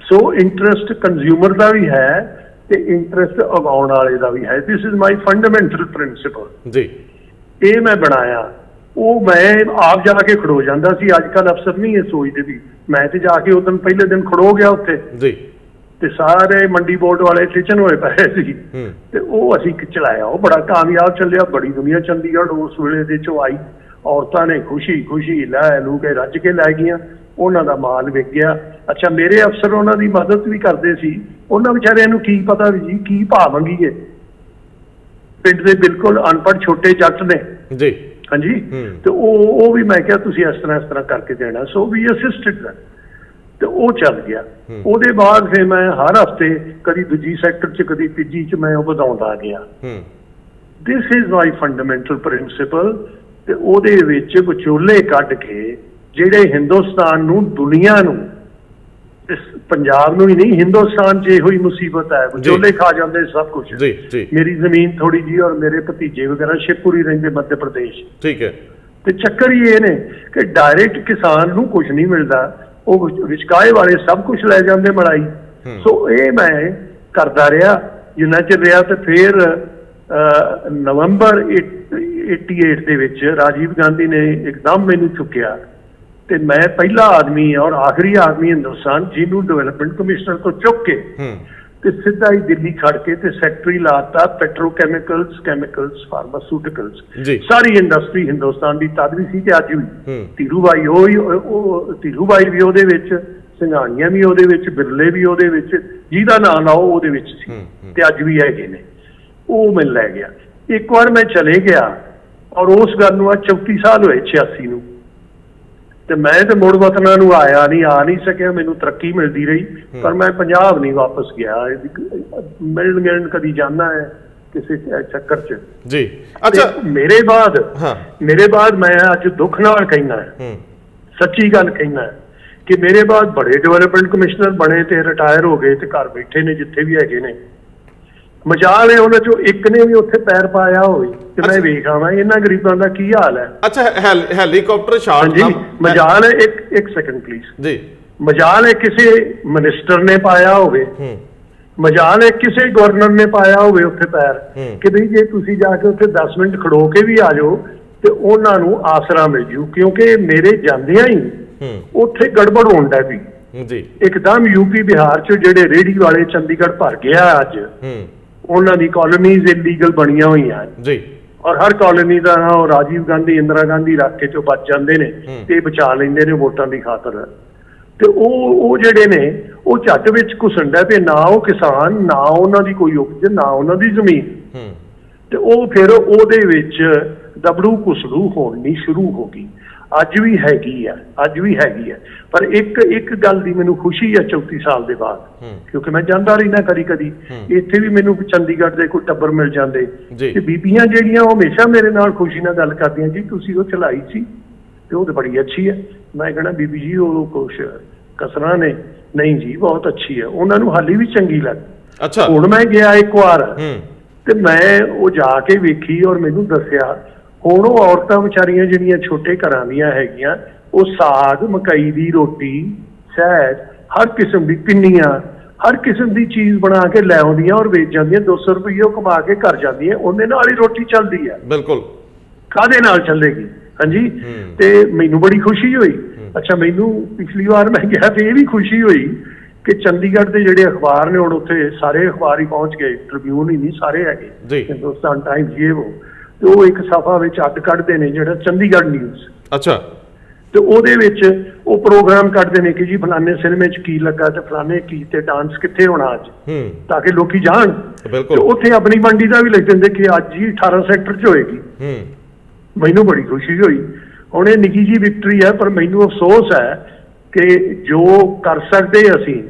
ਸੋ ਇੰਟਰਸਟ ਕੰਜ਼ਿਊਮਰ ਦਾ ਵੀ ਹੈ ਤੇ ਇੰਟਰਸਟ ਉਗਾਉਣ ਵਾਲੇ ਦਾ ਵੀ ਹੈ। This is my fundamental principal ਜੀ। ਇਹ ਮੈਂ ਬਣਾਇਆ। ਉਹ ਮੈਂ ਆਪ ਜਾ ਕੇ ਖੜੋ ਜਾਂਦਾ ਸੀ। ਅੱਜ ਕੱਲ੍ਹ ਅਫਸਰ ਨਹੀਂ ਇਹ ਸੋਚਦੇ ਵੀ, ਮੈਂ ਤੇ ਜਾ ਕੇ ਉਦੋਂ ਪਹਿਲੇ ਦਿਨ ਖੜੋ ਗਿਆ ਉੱਥੇ ਜੀ, ਤੇ ਸਾਰੇ ਮੰਡੀ ਬੋਰਡ ਵਾਲੇ ਟਿਚਨ ਹੋਏ ਪਏ ਸੀ, ਤੇ ਉਹ ਅਸੀਂ ਚਲਾਇਆ। ਉਹ ਬੜਾ ਕਾਮਯਾਬ ਚੱਲਿਆ, ਬੜੀ ਦੁਨੀਆ ਚੰਡੀਗੜ੍ਹ ਉਸ ਵੇਲੇ ਦੇ ਚੋਂ ਆਈ। ਔਰਤਾਂ ਨੇ ਖੁਸ਼ੀ ਲੈ ਲੂ ਕੇ ਰੱਜ ਕੇ ਲੈ ਗਈਆਂ, ਉਹਨਾਂ ਦਾ ਮਾਲ ਵਿਕ ਗਿਆ। ਅੱਛਾ, ਮੇਰੇ ਅਫਸਰ ਉਹਨਾਂ ਦੀ ਮਦਦ ਵੀ ਕਰਦੇ ਸੀ। ਉਹਨਾਂ ਵਿਚਾਰਿਆਂ ਨੂੰ ਕੀ ਪਤਾ ਵੀ ਜੀ ਕੀ ਭਾਅ ਮੰਗੀਏ, ਪਿੰਡ ਦੇ ਬਿਲਕੁਲ ਅਨਪੜ੍ਹ ਛੋਟੇ ਜੱਟ ਨੇ ਜੀ। ਹਾਂਜੀ। ਤੇ ਉਹ ਵੀ ਮੈਂ ਕਿਹਾ ਤੁਸੀਂ ਇਸ ਤਰ੍ਹਾਂ ਕਰਕੇ ਦੇਣਾ। ਸੋ ਵੀ ਅਸਿਸਟਡ ਦੈਮ, ਤੇ ਉਹ ਚੱਲ ਗਿਆ। ਉਹਦੇ ਬਾਅਦ ਫਿਰ ਮੈਂ ਹਰ ਹਫ਼ਤੇ ਕਦੀ ਦੂਜੀ ਸੈਕਟਰ 'ਚ, ਕਦੀ ਤੀਜੀ 'ਚ ਮੈਂ ਉਹ ਵਧਾਉਂਦਾ ਗਿਆ। This is my fundamental principal. ਤੇ ਉਹਦੇ ਵਿੱਚ ਵਿਚੋਲੇ ਕੱਢ ਕੇ ਜਿਹੜੇ ਹਿੰਦੁਸਤਾਨ ਨੂੰ, ਦੁਨੀਆ ਨੂੰ, ਪੰਜਾਬ ਨੂੰ ਹੀ ਨਹੀਂ, ਹਿੰਦੁਸਤਾਨ 'ਚ ਇਹੋ ਹੀ ਮੁਸੀਬਤ ਹੈ, ਵਿਚੋਲੇ ਖਾ ਜਾਂਦੇ ਸਭ ਕੁਝ। ਮੇਰੀ ਜ਼ਮੀਨ ਥੋੜੀ ਜਿਹੀ, ਔਰ ਮੇਰੇ ਭਤੀਜੇ ਵਗੈਰਾ ਸ਼ਿਵਪੁਰੀ ਰਹਿੰਦੇ ਮੱਧ ਪ੍ਰਦੇਸ਼। ਠੀਕ ਹੈ। ਤੇ ਚੱਕਰ ਹੀ ਇਹ ਨੇ ਕਿ ਡਾਇਰੈਕਟ ਕਿਸਾਨ ਨੂੰ ਕੁਝ ਨਹੀਂ ਮਿਲਦਾ, ਉਹ ਵਿਚਕਾਏ ਵਾਲੇ ਸਭ ਕੁਝ ਲੈ ਜਾਂਦੇ ਮਲਾਈ। ਸੋ ਇਹ ਮੈਂ ਕਰਦਾ ਰਿਹਾ ਜਿੰਨਾ ਚਿਰ ਰਿਹਾ। ਤੇ ਫਿਰ ਨਵੰਬਰ 88 ਦੇ ਵਿੱਚ ਰਾਜੀਵ ਗਾਂਧੀ ਨੇ ਇੱਕਦਮ ਮੈਨੂੰ ਚੁੱਕਿਆ, ਤੇ ਮੈਂ ਪਹਿਲਾ ਆਦਮੀ ਔਰ ਆਖਰੀ ਆਦਮੀ ਹਿੰਦੁਸਤਾਨ ਜਿਹਨੂੰ ਡਿਵੈਲਪਮੈਂਟ ਕਮਿਸ਼ਨਰ ਤੋਂ ਚੁੱਕ ਕੇ ਤੇ ਸਿੱਧਾ ਹੀ ਦਿੱਲੀ ਖੜ ਕੇ ਤੇ ਸੈਕਟਰੀ ਲਾਤਾ ਪੈਟਰੋਕੈਮੀਕਲਸ, ਕੈਮੀਕਲਸ, ਫਾਰਮਾਸਿਊਟੀਕਲਸ। ਸਾਰੀ ਇੰਡਸਟਰੀ ਹਿੰਦੁਸਤਾਨ ਦੀ ਤਦ ਵੀ ਸੀ ਤੇ ਅੱਜ ਵੀ। ਧੀਰੂਭਾਈ ਉਹ ਧੀਰੂਭਾਈ ਵੀ ਉਹਦੇ ਵਿੱਚ, ਸਿੰਘਾਨੀਆਂ ਵੀ ਉਹਦੇ ਵਿੱਚ, ਬਿਰਲੇ ਵੀ ਉਹਦੇ ਵਿੱਚ, ਜਿਹਦਾ ਨਾਂ ਲਾਓ ਉਹਦੇ ਵਿੱਚ ਸੀ, ਤੇ ਅੱਜ ਵੀ ਹੈਗੇ ਨੇ। ਉਹ ਮੈਨੂੰ ਲੈ ਗਿਆ। ਇੱਕ ਵਾਰ ਮੈਂ ਚਲੇ ਗਿਆ, ਔਰ ਉਸ ਗੱਲ ਨੂੰ 34 ਸਾਲ ਹੋਏ, 86 ਨੂੰ, ਤੇ ਮੈਂ ਤੇ ਮੁੜ ਵਤਨਾਂ ਨੂੰ ਆ ਨਹੀਂ ਸਕਿਆ। ਮੈਨੂੰ ਤਰੱਕੀ ਮਿਲਦੀ ਰਹੀ, ਪਰ ਮੈਂ ਪੰਜਾਬ ਨਹੀਂ ਵਾਪਸ ਗਿਆ। ਮਿਲਣ ਕਦੀ ਜਾਣਾ ਹੈ ਕਿਸੇ ਚੱਕਰ 'ਚ ਜੀ। ਅੱਛਾ, ਮੇਰੇ ਬਾਅਦ ਮੈਂ ਅੱਜ ਦੁੱਖ ਨਾਲ ਕਹਿਣਾ, ਸੱਚੀ ਗੱਲ ਕਹਿਣਾ, ਕਿ ਮੇਰੇ ਬਾਅਦ ਬੜੇ ਡਿਵੈਲਪਮੈਂਟ ਕਮਿਸ਼ਨਰ ਬਣੇ ਤੇ ਰਿਟਾਇਰ ਹੋ ਗਏ ਤੇ ਘਰ ਬੈਠੇ ਨੇ ਜਿੱਥੇ ਵੀ ਹੈਗੇ ਨੇ। ਮਜਾਲ ਹੈ ਉਹਨਾਂ ਚੋਂ ਇੱਕ ਨੇ ਵੀ ਉੱਥੇ ਪੈਰ ਪਾਇਆ ਹੋਵੇ ਤੇ ਮੈਂ ਵੇਖ ਆਵਾਂ ਇਹਨਾਂ ਗਰੀਬਾਂ ਦਾ ਕੀ ਹਾਲ ਹੈ। ਅੱਛਾ, ਹੈਲੀਕਾਪਟਰ ਸ਼ਾਟ ਦਾ ਮਜਾਲ ਹੈ। ਇੱਕ ਸੈਕਿੰਡ ਪਲੀਜ਼ ਜੀ। ਮਜਾਲ ਹੈ ਕਿਸੇ ਮਿਨਿਸਟਰ ਨੇ ਪਾਇਆ ਹੋਵੇ, ਮਜਾਲ ਹੈ ਕਿਸੇ ਗਵਰਨਰ ਨੇ ਪਾਇਆ ਹੋਵੇ ਉੱਥੇ ਪੈਰ, ਕਿ ਬਈ ਜੇ ਤੁਸੀਂ ਜਾ ਕੇ ਉੱਥੇ 10 ਮਿੰਟ ਖੜੋ ਕੇ ਵੀ ਆ ਜਾਓ ਤੇ ਉਹਨਾਂ ਨੂੰ ਆਸਰਾ ਮਿਲ ਜੂ। ਕਿਉਂਕਿ ਮੇਰੇ ਜਾਂਦਿਆਂ ਹੀ ਉੱਥੇ ਗੜਬੜ ਹੋਣ ਡੈ ਪਈ ਜੀ। ਇੱਕਦਮ ਯੂਪੀ ਬਿਹਾਰ 'ਚ ਜਿਹੜੇ ਰੇਹੜੀ ਵਾਲੇ ਚੰਡੀਗੜ੍ਹ ਭਰ ਗਿਆ ਅੱਜ, ਉਹਨਾਂ ਦੀ ਕਾਲੋਨੀਜ਼ ਇਲੀਗਲ ਬਣੀਆਂ ਹੋਈਆਂ ਜੀ। ਔਰ ਹਰ ਕਾਲੋਨੀ ਦਾ ਉਹ ਰਾਜੀਵ ਗਾਂਧੀ ਇੰਦਰਾ ਗਾਂਧੀ ਇਲਾਕੇ ਚੋਂ ਬਚ ਜਾਂਦੇ ਨੇ ਤੇ ਬਚਾ ਲੈਂਦੇ ਨੇ ਵੋਟਾਂ ਦੀ ਖਾਤਰ। ਤੇ ਉਹ ਜਿਹੜੇ ਨੇ ਉਹ ਝੱਟ ਵਿੱਚ ਘੁਸਣ ਡੈ ਪਏ, ਨਾ ਉਹ ਕਿਸਾਨ, ਨਾ ਉਹਨਾਂ ਦੀ ਕੋਈ ਉਪਜ, ਨਾ ਉਹਨਾਂ ਦੀ ਜ਼ਮੀਨ। ਤੇ ਉਹ ਫਿਰ ਉਹਦੇ ਵਿੱਚ ਦਬੜੂ ਕੁਸੜੂ ਹੋਣੀ ਸ਼ੁਰੂ ਹੋ ਗਈ। ਅੱਜ ਵੀ ਹੈਗੀ ਆ, ਪਰ ਇੱਕ ਗੱਲ ਦੀ ਮੈਨੂੰ ਖੁਸ਼ੀ ਹੈ 34 ਸਾਲ ਦੇ ਬਾਅਦ, ਕਿਉਂਕਿ ਮੈਂ ਜਾਂਦਾ ਰਹੀ ਨਾ ਕਦੀ ਇੱਥੇ ਵੀ ਮੈਨੂੰ ਚੰਡੀਗੜ੍ਹ ਦੇ ਕੋਈ ਟੱਬਰ ਮਿਲ ਜਾਂਦੇ ਤੇ ਬੀਬੀਆਂ ਜਿਹੜੀਆਂ ਉਹ ਹਮੇਸ਼ਾ ਮੇਰੇ ਨਾਲ ਖੁਸ਼ੀ ਨਾਲ ਗੱਲ ਕਰਦੀਆਂ, ਜੀ ਤੁਸੀਂ ਉਹ ਚਲਾਈ ਸੀ ਤੇ ਉਹ ਤਾਂ ਬੜੀ ਅੱਛੀ ਹੈ। ਮੈਂ ਕਹਿਣਾ ਬੀਬੀ ਜੀ ਉਹ ਕੁਛ ਕਸਰਾਂ ਨੇ, ਨਹੀਂ ਜੀ ਬਹੁਤ ਅੱਛੀ ਹੈ, ਉਹਨਾਂ ਨੂੰ ਹਾਲੀ ਵੀ ਚੰਗੀ ਲੱਗਦੀ। ਅੱਛਾ, ਹੁਣ ਮੈਂ ਗਿਆ ਇੱਕ ਵਾਰ ਤੇ ਮੈਂ ਉਹ ਜਾ ਕੇ ਵੇਖੀ ਔਰ ਮੈਨੂੰ ਦੱਸਿਆ ਹੁਣ ਉਹ ਔਰਤਾਂ ਵਿਚਾਰੀਆਂ ਜਿਹੜੀਆਂ ਛੋਟੇ ਘਰਾਂ ਦੀਆਂ ਹੈਗੀਆਂ, ਉਹ ਸਾਗ, ਮਕਈ ਦੀ ਰੋਟੀ, ਸ਼ਹਿਦ, ਹਰ ਕਿਸਮ ਦੀ ਪਿੰਨੀਆਂ, ਹਰ ਕਿਸਮ ਦੀ ਚੀਜ਼ ਬਣਾ ਕੇ ਲੈ ਆਉਂਦੀਆਂ ਔਰ ਵੇਚ ਜਾਂਦੀਆਂ। 200 ਰੁਪਏ ਉਹ ਕਮਾ ਕੇ ਘਰ ਜਾਂਦੀਆਂ, ਉਹਦੇ ਨਾਲ ਹੀ ਰੋਟੀ ਚੱਲਦੀ ਹੈ। ਬਿਲਕੁਲ, ਕਾਹਦੇ ਨਾਲ ਚੱਲੇਗੀ? ਹਾਂਜੀ। ਤੇ ਮੈਨੂੰ ਬੜੀ ਖੁਸ਼ੀ ਹੋਈ। ਅੱਛਾ, ਮੈਨੂੰ ਪਿਛਲੀ ਵਾਰ ਮੈਂ ਗਿਆ ਤੇ ਇਹ ਵੀ ਖੁਸ਼ੀ ਹੋਈ ਕਿ ਚੰਡੀਗੜ੍ਹ ਦੇ ਜਿਹੜੇ ਅਖਬਾਰ ਨੇ ਹੁਣ ਉੱਥੇ ਸਾਰੇ ਅਖਬਾਰ ਹੀ ਪਹੁੰਚ ਗਏ, ਟ੍ਰਿਬਿਊਨ ਹੀ ਨਹੀਂ ਸਾਰੇ ਹੈਗੇ, ਹਿੰਦੁਸਤਾਨ ਟਾਈਮਸ ਇਹ ਉਹ, ਤੇ ਉਹ ਇੱਕ ਸਫਾ ਵਿੱਚ ਅੱਡ ਕੱਢਦੇ ਨੇ ਜਿਹੜਾ ਚੰਡੀਗੜ੍ਹ ਨਿਊਜ਼। ਅੱਛਾ, ਤੇ ਉਹਦੇ ਵਿੱਚ ਉਹ ਪ੍ਰੋਗਰਾਮ ਕੱਢਦੇ ਨੇ ਕਿ ਜੀ ਫਲਾਣੇ ਸਿਨੇਮੇ 'ਚ ਕੀ ਲੱਗਾ ਤੇ ਫਲਾਣੇ ਕੀ ਤੇ ਡਾਂਸ ਕਿੱਥੇ ਹੋਣਾ ਅੱਜ, ਤਾਂ ਕਿ ਲੋਕੀ ਜਾਣ। ਤੇ ਉੱਥੇ ਆਪਣੀ ਮੰਡੀ ਦਾ ਵੀ ਲਿਖ ਦਿੰਦੇ ਕਿ ਅੱਜ ਹੀ 18 ਸੈਕਟਰ 'ਚ ਹੋਏਗੀ। ਮੈਨੂੰ ਬੜੀ ਖੁਸ਼ੀ ਹੋਈ। ਹੁਣ ਇਹ ਨਿੱਕੀ ਜੀ ਵਿਕਟਰੀ ਹੈ, ਪਰ ਮੈਨੂੰ ਅਫਸੋਸ ਹੈ ਕਿ ਜੋ ਕਰ ਸਕਦੇ ਅਸੀਂ,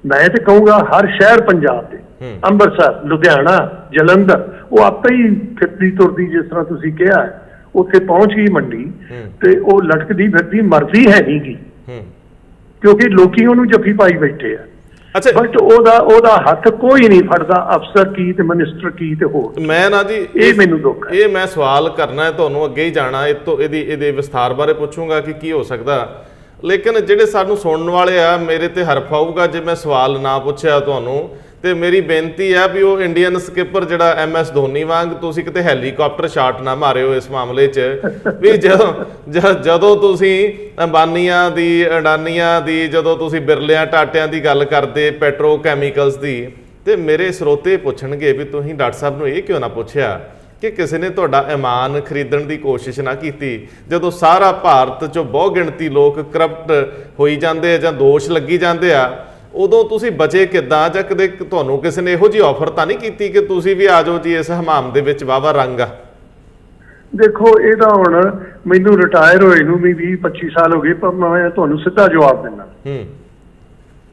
ਮੈਂ ਤੇ ਕਹੂੰਗਾ ਹਰ ਸ਼ਹਿਰ ਪੰਜਾਬ ਦੇ, ਅੰਮ੍ਰਿਤਸਰ, ਲੁਧਿਆਣਾ, ਜਲੰਧਰ, ਉਹ ਆਪੇ ਹੀ ਫਿਰਦੀ ਤੁਰਦੀ, ਜਿਸ ਤਰ੍ਹਾਂ ਤੁਸੀਂ ਕਿਹਾ, ਉੱਥੇ ਪਹੁੰਚ ਗਈ ਮੰਡੀ ਤੇ ਉਹ ਲਟਕਦੀ ਫਿਰਦੀ ਮਰਦੀ ਹੈ ਨਹੀਂ ਗੀ, ਕਿਉਂਕਿ ਲੋਕੀ ਉਹਨੂੰ ਜੱਫੀ ਪਾਈ ਬੈਠੇ ਆ। ਅੱਛਾ, ਬਟ ਉਹਦਾ ਹੱਥ ਕੋਈ ਨਹੀਂ ਫੜਦਾ, ਅਫਸਰ ਕੀ ਤੇ ਮਿਨਿਸਟਰ ਕੀ ਤੇ ਹੋਰ। ਮੈਂ ਨਾ ਜੀ ਇਹ ਮੈਨੂੰ ਦੁੱਖ ਹੈ। ਇਹ ਮੈਂ ਸਵਾਲ ਕਰਨਾ ਹੈ ਤੁਹਾਨੂੰ, ਅੱਗੇ ਹੀ ਜਾਣਾ ਇਹਦੇ ਵਿਸਥਾਰ ਬਾਰੇ ਪੁੱਛੂੰਗਾ ਕਿ ਕੀ ਹੋ ਸਕਦਾ, ਲੇਕਿਨ ਜਿਹੜੇ ਸਾਨੂੰ ਸੁਣਨ ਵਾਲੇ ਆ ਮੇਰੇ ਤੇ ਹਰਫ ਆਊਗਾ ਜੇ ਮੈਂ ਸਵਾਲ ਨਾ ਪੁੱਛਿਆ ਤੁਹਾਨੂੰ। ਤੇ ਮੇਰੀ ਬੇਨਤੀ ਹੈ ਵੀ ਉਹ ਇੰਡੀਅਨ ਸਕਿੱਪਰ ਜਿਹੜਾ MS ਧੋਨੀ ਵਾਂਗ ਤੁਸੀਂ ਕਿਤੇ ਹੈਲੀਕਾਪਟਰ ਸ਼ਾਟ ਨਾ ਮਾਰਿਓ ਇਸ ਮਾਮਲੇ 'ਚ, ਵੀ ਜਦੋਂ ਤੁਸੀਂ ਅੰਬਾਨੀਆਂ ਦੀ, ਅਡਾਨੀਆਂ ਦੀ, ਜਦੋਂ ਤੁਸੀਂ ਬਿਰਲਿਆਂ ਟਾਟਿਆਂ ਦੀ ਗੱਲ ਕਰਦੇ, ਪੈਟਰੋਕੈਮੀਕਲਸ ਦੀ, ਤੇ ਮੇਰੇ ਸਰੋਤੇ ਪੁੱਛਣਗੇ ਵੀ ਤੁਸੀਂ ਡਾਕਟਰ ਸਾਹਿਬ ਨੂੰ ਇਹ ਕਿਉਂ ਨਾ ਪੁੱਛਿਆ ਕਿ ਕਿਸੇ ਨੇ ਤੁਹਾਡਾ ਈਮਾਨ ਖਰੀਦਣ ਦੀ ਕੋਸ਼ਿਸ਼ ਨਾ ਕੀਤੀ, ਜਦੋਂ ਸਾਰਾ ਭਾਰਤ 'ਚੋਂ ਬਹੁ ਗਿਣਤੀ ਲੋਕ ਕਰਪਟ ਹੋਈ ਜਾਂਦੇ ਆ ਜਾਂ ਦੋਸ਼ ਲੱਗੀ ਜਾਂਦੇ ਆ, ਉਦੋਂ ਤੁਸੀਂ ਬਚੇ ਕਿੱਦਾਂ? ਜਾਂ ਕਦੇ ਤੁਹਾਨੂੰ ਕਿਸੇ ਨੇ ਇਹੋ ਜਿਹੀ ਆਫਰ ਤਾਂ ਨਹੀਂ ਕੀਤੀ ਕਿ ਤੁਸੀਂ ਵੀ ਆ ਜਾਓ ਜੀ ਇਸ ਹਮਾਮ ਦੇ ਵਿੱਚ, ਵਾਹਵਾ ਰੰਗ ਆ? ਦੇਖੋ, ਇਹ ਤਾਂ ਹੁਣ ਮੈਨੂੰ ਰਿਟਾਇਰ ਹੋਏ ਨੂੰ ਵੀ 20-25 ਸਾਲ ਹੋ ਗਏ, ਪਰ ਮੈਂ ਤੁਹਾਨੂੰ ਸਿੱਧਾ ਜਵਾਬ ਦਿੰਦਾ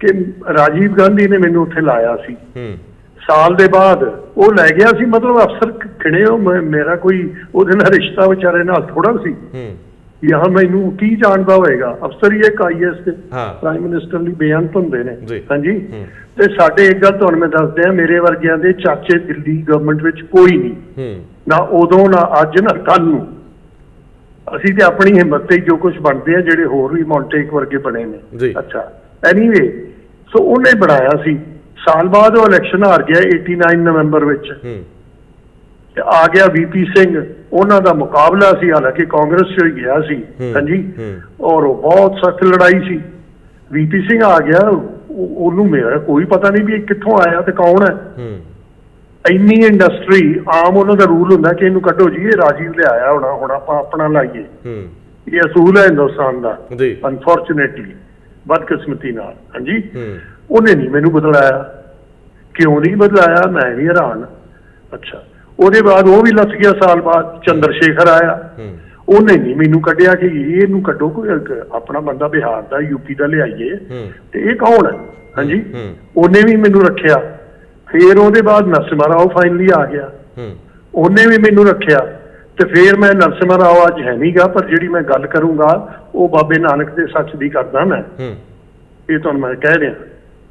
ਕਿ ਰਾਜੀਵ ਗਾਂਧੀ ਨੇ ਮੈਨੂੰ ਉੱਥੇ ਲਾਇਆ ਸੀ। ਸਾਲ ਦੇ ਬਾਅਦ ਉਹ ਲੈ ਗਿਆ ਸੀ, ਮਤਲਬ ਅਫਸਰ ਖਿੜੇ ਹੋ, ਮੇਰਾ ਕੋਈ ਉਹਦੇ ਨਾਲ ਰਿਸ਼ਤਾ ਵਿਚਾਰੇ ਨਾਲ ਥੋੜਾ ਸੀ। ਯਾਰ ਮੈਨੂੰ ਕੀ ਜਾਣਦਾ ਹੋਏਗਾ, ਅਫਸਰ ਹੀ ਇੱਕ IAS ਤੇ ਪ੍ਰਾਈਮ ਮਿਨਿਸਟਰ ਲਈ ਬੇਅੰਤ ਹੁੰਦੇ ਨੇ। ਹਾਂਜੀ, ਤੇ ਸਾਡੇ ਇੱਕ ਗੱਲ ਤੁਹਾਨੂੰ ਮੈਂ ਦੱਸਦੇ ਆ, ਮੇਰੇ ਵਰਗਿਆਂ ਦੇ ਚਾਚੇ ਦਿੱਲੀ ਗਵਰਨਮੈਂਟ ਵਿੱਚ ਕੋਈ ਨਹੀਂ, ਨਾ ਉਦੋਂ, ਨਾ ਅੱਜ, ਨਾ ਕੱਲ ਨੂੰ। ਅਸੀਂ ਤੇ ਆਪਣੀ ਹਿੰਮਤ ਤੇ ਜੋ ਕੁਝ ਬਣਦੇ ਆ, ਜਿਹੜੇ ਹੋਰ ਵੀ ਮੌਂਟੇਕ ਵਰਗੇ ਬਣੇ ਨੇ। ਅੱਛਾ, ਐਨੀਵੇ, ਸੋ ਉਹਨੇ ਬਣਾਇਆ ਸੀ। ਸਾਲ ਬਾਅਦ ਉਹ ਇਲੈਕਸ਼ਨ ਹਾਰ ਗਿਆ 89 ਨਵੰਬਰ ਵਿੱਚ, ਤੇ ਆ ਗਿਆ VP ਸਿੰਘ, ਉਹਨਾਂ ਦਾ ਮੁਕਾਬਲਾ ਸੀ, ਹਾਲਾਂਕਿ ਕਾਂਗਰਸ ਚ ਗਿਆ ਸੀ। ਹਾਂਜੀ, ਔਰ ਉਹ ਬਹੁਤ ਸਖਤ ਲੜਾਈ ਸੀ। VP ਸਿੰਘ ਆ ਗਿਆ, ਉਹਨੂੰ ਮੇਰਾ ਕੋਈ ਪਤਾ ਨਹੀਂ ਵੀ ਕਿੱਥੋਂ ਆਇਆ ਤੇ ਕੌਣ ਹੈ। ਇੰਨੀ ਇੰਡਸਟਰੀ, ਆਮ ਉਹਨਾਂ ਦਾ ਰੂਲ ਹੁੰਦਾ ਕਿ ਇਹਨੂੰ ਕੱਢੋ ਜੀ, ਇਹ ਰਾਜੀਵ ਲਿਆਇਆ ਹੋਣਾ, ਹੁਣ ਆਪਾਂ ਆਪਣਾ ਲਾਈਏ, ਇਹ ਅਸੂਲ ਹੈ ਹਿੰਦੁਸਤਾਨ ਦਾ, ਅਨਫੋਰਚੂਨੇਟਲੀ, ਬਦਕਿਸਮਤੀ ਨਾਲ। ਹਾਂਜੀ, ਉਹਨੇ ਨਹੀਂ ਮੈਨੂੰ ਬਦਲਾਇਆ। ਕਿਉਂ ਨਹੀਂ ਬਦਲਾਇਆ? ਮੈਂ ਵੀ ਹੈਰਾਨ। ਅੱਛਾ, ਉਹਦੇ ਬਾਅਦ ਉਹ ਵੀ ਲੱਥ ਗਿਆ। ਸਾਲ ਬਾਅਦ ਚੰਦਰ ਸ਼ੇਖਰ ਆਇਆ, ਉਹਨੇ ਨਹੀਂ ਮੈਨੂੰ ਕੱਢਿਆ ਕਿ ਇਹਨੂੰ ਕੱਢੋ, ਕੋਈ ਆਪਣਾ ਬੰਦਾ ਬਿਹਾਰ ਦਾ, UP ਦਾ ਲਿਆਈਏ, ਤੇ ਇਹ ਕੌਣ ਹੈ? ਹਾਂਜੀ, ਉਹਨੇ ਵੀ ਮੈਨੂੰ ਰੱਖਿਆ। ਫਿਰ ਉਹਦੇ ਬਾਅਦ ਨਰਸਿਮਹਾ ਰਾਓ ਫਾਈਨਲੀ ਆ ਗਿਆ, ਉਹਨੇ ਵੀ ਮੈਨੂੰ ਰੱਖਿਆ। ਤੇ ਫਿਰ ਮੈਂ ਨਰਸਿਮਹਾ ਰਾਓ ਅੱਜ ਹੈ ਨੀਗਾ, ਪਰ ਜਿਹੜੀ ਮੈਂ ਗੱਲ ਕਰੂੰਗਾ ਉਹ ਬਾਬੇ ਨਾਨਕ ਦੇ ਸੱਚ ਦੀ ਕਰਦਾ ਮੈਂ, ਇਹ ਤੁਹਾਨੂੰ ਮੈਂ ਕਹਿ ਰਿਹਾ,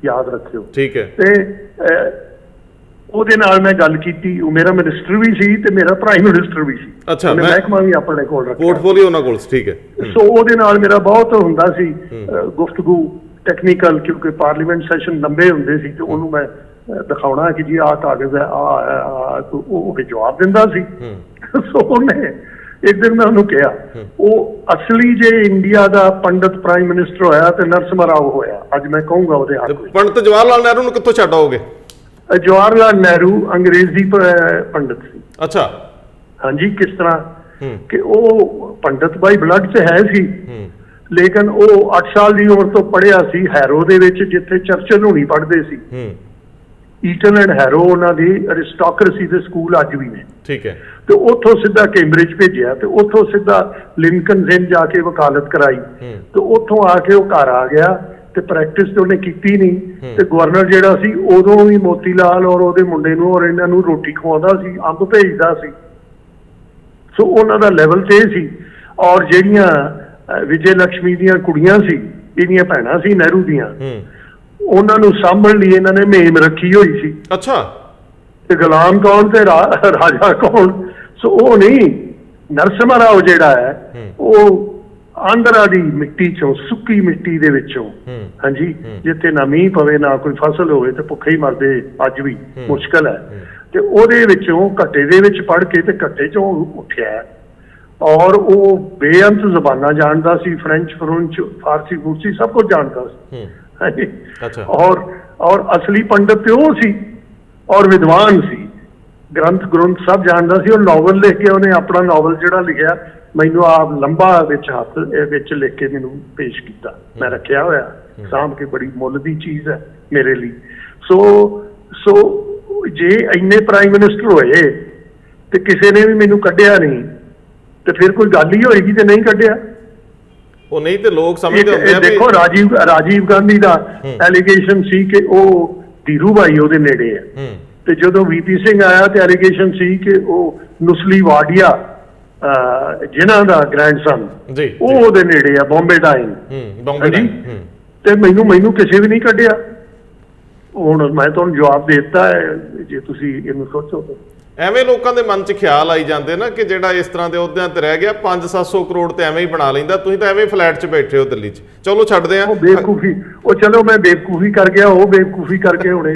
ਯਾਦ ਰੱਖਿਓ। ਠੀਕ ਹੈ। ਤੇ ਉਹਦੇ ਨਾਲ ਮੈਂ ਗੱਲ ਕੀਤੀ, ਉਹ ਮੇਰਾ ਮਿਨਿਸਟਰ ਵੀ ਸੀ ਤੇ ਮੇਰਾ ਪ੍ਰਾਈਮ ਮਿਨਿਸਟਰ ਵੀ ਸੀ। ਅੱਛਾ, ਮਹਿਕਮਾ ਵੀ ਆਪਣੇ ਕੋਲ ਰੱਖਿਆ, ਪੋਰਟਫੋਲੀਓ ਉਹਨਾਂ ਕੋਲ। ਠੀਕ ਹੈ। ਸੋ ਉਹਦੇ ਨਾਲ ਮੇਰਾ ਬਹੁਤ ਹੁੰਦਾ ਸੀ ਗੁਫ਼ਤਗੂ, ਟੈਕਨੀਕਲ, ਕਿਉਂਕਿ ਪਾਰਲੀਮੈਂਟ ਸੈਸ਼ਨ ਲੰਬੇ ਹੁੰਦੇ ਸੀ ਤੇ ਉਹਨੂੰ ਮੈਂ ਦਿਖਾਉਣਾ ਕਿ ਜੀ ਆਹ ਕਾਗਜ਼ ਹੈ, ਉਹ ਜਵਾਬ ਦਿੰਦਾ ਸੀ। ਸੋ ਉਹਨੇ ਇੱਕ ਦਿਨ ਮੈਂ ਉਹਨੂੰ ਕਿਹਾ, ਉਹ ਅਸਲੀ ਜੇ ਇੰਡੀਆ ਦਾ ਪੰਡਤ ਪ੍ਰਾਈਮ ਮਿਨਿਸਟਰ ਹੋਇਆ ਤੇ ਨਰਸਿਮਹਾ ਰਾਓ ਹੋਇਆ, ਅੱਜ ਮੈਂ ਕਹੂੰਗਾ ਉਹਦੇ ਹੱਕ ਵਿੱਚ। ਪੰਡਤ ਜਵਾਹਰ ਲਾਲ ਨਹਿਰੂ ਨੂੰ ਕਿੱਥੋਂ ਛੱਡ ਆਓਗੇ? ਜਵਾਹਰ ਲਾਲ ਨਹਿਰੂ ਅੰਗਰੇਜ਼ੀ ਪੰਡਤ ਸੀ। ਅੱਛਾ, ਹਾਂਜੀ ਕਿਸ ਤਰ੍ਹਾਂ ਕਿ ਉਹ ਪੰਡਤ ਬਾਈ ਬਲੱਡ 'ਚ ਹੈ ਸੀ, ਲੇਕਿਨ ਉਹ 8 ਸਾਲ ਦੀ ਉਮਰ ਤੋਂ ਪੜ੍ਹਿਆ ਸੀ ਹੈਰੋ ਦੇ ਵਿੱਚ, ਜਿੱਥੇ ਚਰਚਿਲ ਹੁਣੀ ਪੜ੍ਹਦੇ ਸੀ। ਈਟਨ ਐਂਡ ਹੈਰੋ ਉਹਨਾਂ ਦੀ ਅਰਿਸਟੋਕਰੇਸੀ ਦੇ ਸਕੂਲ ਅੱਜ ਵੀ ਨੇ। ਠੀਕ ਹੈ। ਤੇ ਉੱਥੋਂ ਸਿੱਧਾ ਕੈਂਬਰਿਜ ਭੇਜਿਆ, ਤੇ ਉੱਥੋਂ ਸਿੱਧਾ ਲਿੰਕਨ ਸੇ ਜਾ ਕੇ ਵਕਾਲਤ ਕਰਾਈ, ਤੇ ਉੱਥੋਂ ਆ ਕੇ ਉਹ ਘਰ ਆ ਗਿਆ, ਤੇ ਪ੍ਰੈਕਟਿਸ ਤੇ ਉਹਨੇ ਕੀਤੀ ਨਹੀਂ। ਤੇ ਗਵਰਨਰ ਜਿਹੜਾ ਸੀ ਉਦੋਂ ਵੀ ਮੋਤੀ ਲਾਲ ਔਰ ਉਹਦੇ ਮੁੰਡੇ ਨੂੰ ਔਰ ਇਹਨਾਂ ਨੂੰ ਰੋਟੀ ਖਵਾਉਂਦਾ ਸੀ, ਅੰਬ ਭੇਜਦਾ ਸੀ। ਸੋ ਉਹਨਾਂ ਦਾ ਲੈਵਲ ਤੇ ਇਹ ਸੀ। ਔਰ ਜਿਹੜੀਆਂ ਵਿਜੇ ਲక్ష్ਮੀ ਦੀਆਂ ਕੁੜੀਆਂ ਸੀ, ਇਹਦੀਆਂ ਭੈਣਾਂ ਸੀ ਨਹਿਰੂ ਦੀਆਂ, ਉਹਨਾਂ ਨੂੰ ਸਾਂਭਣ ਲਈ ਇਹਨਾਂ ਨੇ ਮੁਹਿੰਮ ਰੱਖੀ ਹੋਈ ਸੀ। ਅੱਛਾ। ਤੇ ਗੁਲਾਮ ਕੌਣ ਤੇ ਰਾਜਾ ਕੌਣ? ਸੋ ਉਹ ਨਹੀਂ, ਨਰਸਿਮਹਾ ਰਾਓ ਜਿਹੜਾ ਹੈ ਉਹ ਆਂਧਰਾ ਦੀ ਮਿੱਟੀ ਚੋਂ, ਸੁੱਕੀ ਮਿੱਟੀ ਦੇ ਵਿੱਚੋਂ, ਹਾਂਜੀ, ਜਿੱਥੇ ਨਾ ਮੀਂਹ ਪਵੇ ਨਾ ਕੋਈ ਫਸਲ ਹੋਵੇ ਤੇ ਭੁੱਖੇ ਹੀ ਮਰਦੇ ਅੱਜ ਵੀ ਮੁਸ਼ਕਲ ਹੈ, ਤੇ ਉਹਦੇ ਵਿੱਚੋਂ ਘੱਟੇ ਦੇ ਵਿੱਚ ਪੜ ਕੇ ਤੇ ਘੱਟੇ ਚੋਂ ਉੱਠਿਆ। ਔਰ ਉਹ ਬੇਅੰਤ ਜ਼ਬਾਨਾਂ ਜਾਣਦਾ ਸੀ, ਫ੍ਰੈਂਚ, ਫਾਰਸੀ, ਫੂਰਸੀ ਸਭ ਕੁਝ ਜਾਣਦਾ ਸੀ। ਹਾਂਜੀ। ਔਰ ਅਸਲੀ ਪੰਡਤ ਤੇ ਉਹ ਸੀ, ਔਰ ਵਿਦਵਾਨ ਸੀ, ਗ੍ਰੰਥ ਸਭ ਜਾਣਦਾ ਸੀ। ਉਹ ਨਾਵਲ ਲਿਖ ਕੇ, ਉਹਨੇ ਆਪਣਾ ਨਾਵਲ ਜਿਹੜਾ ਲਿਖਿਆ ਮੈਨੂੰ ਆਪ ਲੰਬਾ ਵਿੱਚ ਹੱਥ ਵਿੱਚ ਲਿਖ ਕੇ ਮੈਨੂੰ ਪੇਸ਼ ਕੀਤਾ, ਮੈਂ ਰੱਖਿਆ ਹੋਇਆ ਸਾਂਭ ਕੇ, ਬੜੀ ਮੁੱਲ ਦੀ ਚੀਜ਼ ਹੈ ਮੇਰੇ ਲਈ। ਸੋ ਜੇ ਇੰਨੇ ਪ੍ਰਾਈਮ ਮਿਨਿਸਟਰ ਹੋਏ ਤੇ ਕਿਸੇ ਨੇ ਵੀ ਮੈਨੂੰ ਕੱਢਿਆ ਨਹੀਂ, ਤੇ ਫਿਰ ਕੋਈ ਗੱਲ ਹੀ ਹੋਏਗੀ ਤੇ ਨਹੀਂ ਕੱਢਿਆ। ਉਹ ਨਹੀਂ ਤੇ ਲੋਕ ਸਮਝਦੇ ਹੁੰਦੇ ਆ। ਦੇਖੋ ਰਾਜੀਵ ਗਾਂਧੀ ਦਾ ਐਲੀਗੇਸ਼ਨ ਸੀ ਕਿ ਉਹ ਧੀਰੂ ਭਾਈ ਉਹਦੇ ਨੇੜੇ ਹੈ, ਤੇ ਜਦੋਂ ਵੀਪੀ ਸਿੰਘ ਆਇਆ ਤੇ ਐਲੀਗੇਸ਼ਨ ਸੀ ਕਿ ਉਹ ਨੁਸਲੀ ਵਾਡੀਆ ਜਿਨ੍ਹਾਂ ਦਾ ਗ੍ਰੈਂਡਸਨ, ਉਹ ਉਹਦੇ ਨੇੜੇ ਆ, ਬੰਬੇ ਡਾਈਨ। ਤੇ ਮੈਨੂੰ ਕਿਸੇ ਵੀ ਨਹੀਂ ਕੱਢਿਆ। ਹੁਣ ਮੈਂ ਤੁਹਾਨੂੰ ਜਵਾਬ ਦੇ ਦਿੱਤਾ ਹੈ, ਜੇ ਤੁਸੀਂ ਇਹਨੂੰ ਸੋਚੋ। ਐਵੇਂ ਲੋਕਾਂ ਦੇ ਮਨ 'ਚ ਖਿਆਲ ਆਈ ਜਾਂਦੇ ਨਾ ਕਿ ਜਿਹੜਾ ਇਸ ਤਰ੍ਹਾਂ ਦੇ ਅਹੁਦਿਆਂ ਤੇ ਰਹਿ ਗਿਆ 500-700 ਕਰੋੜ ਤੇ ਐਵੇਂ ਹੀ ਬਣਾ ਲੈਂਦਾ। ਤੁਸੀਂ ਤਾਂ ਐਵੇਂ ਫਲੈਟ 'ਚ ਬੈਠੇ ਹੋ ਦਿੱਲੀ 'ਚ। ਚਲੋ ਛੱਡਦੇ ਆ ਬੇਵਕੂਫੀ। ਉਹ ਚਲੋ ਮੈਂ ਬੇਵਕੂਫੀ ਕਰ ਗਿਆ, ਉਹ ਬੇਵਕੂਫੀ ਕਰਕੇ ਹੁਣੇ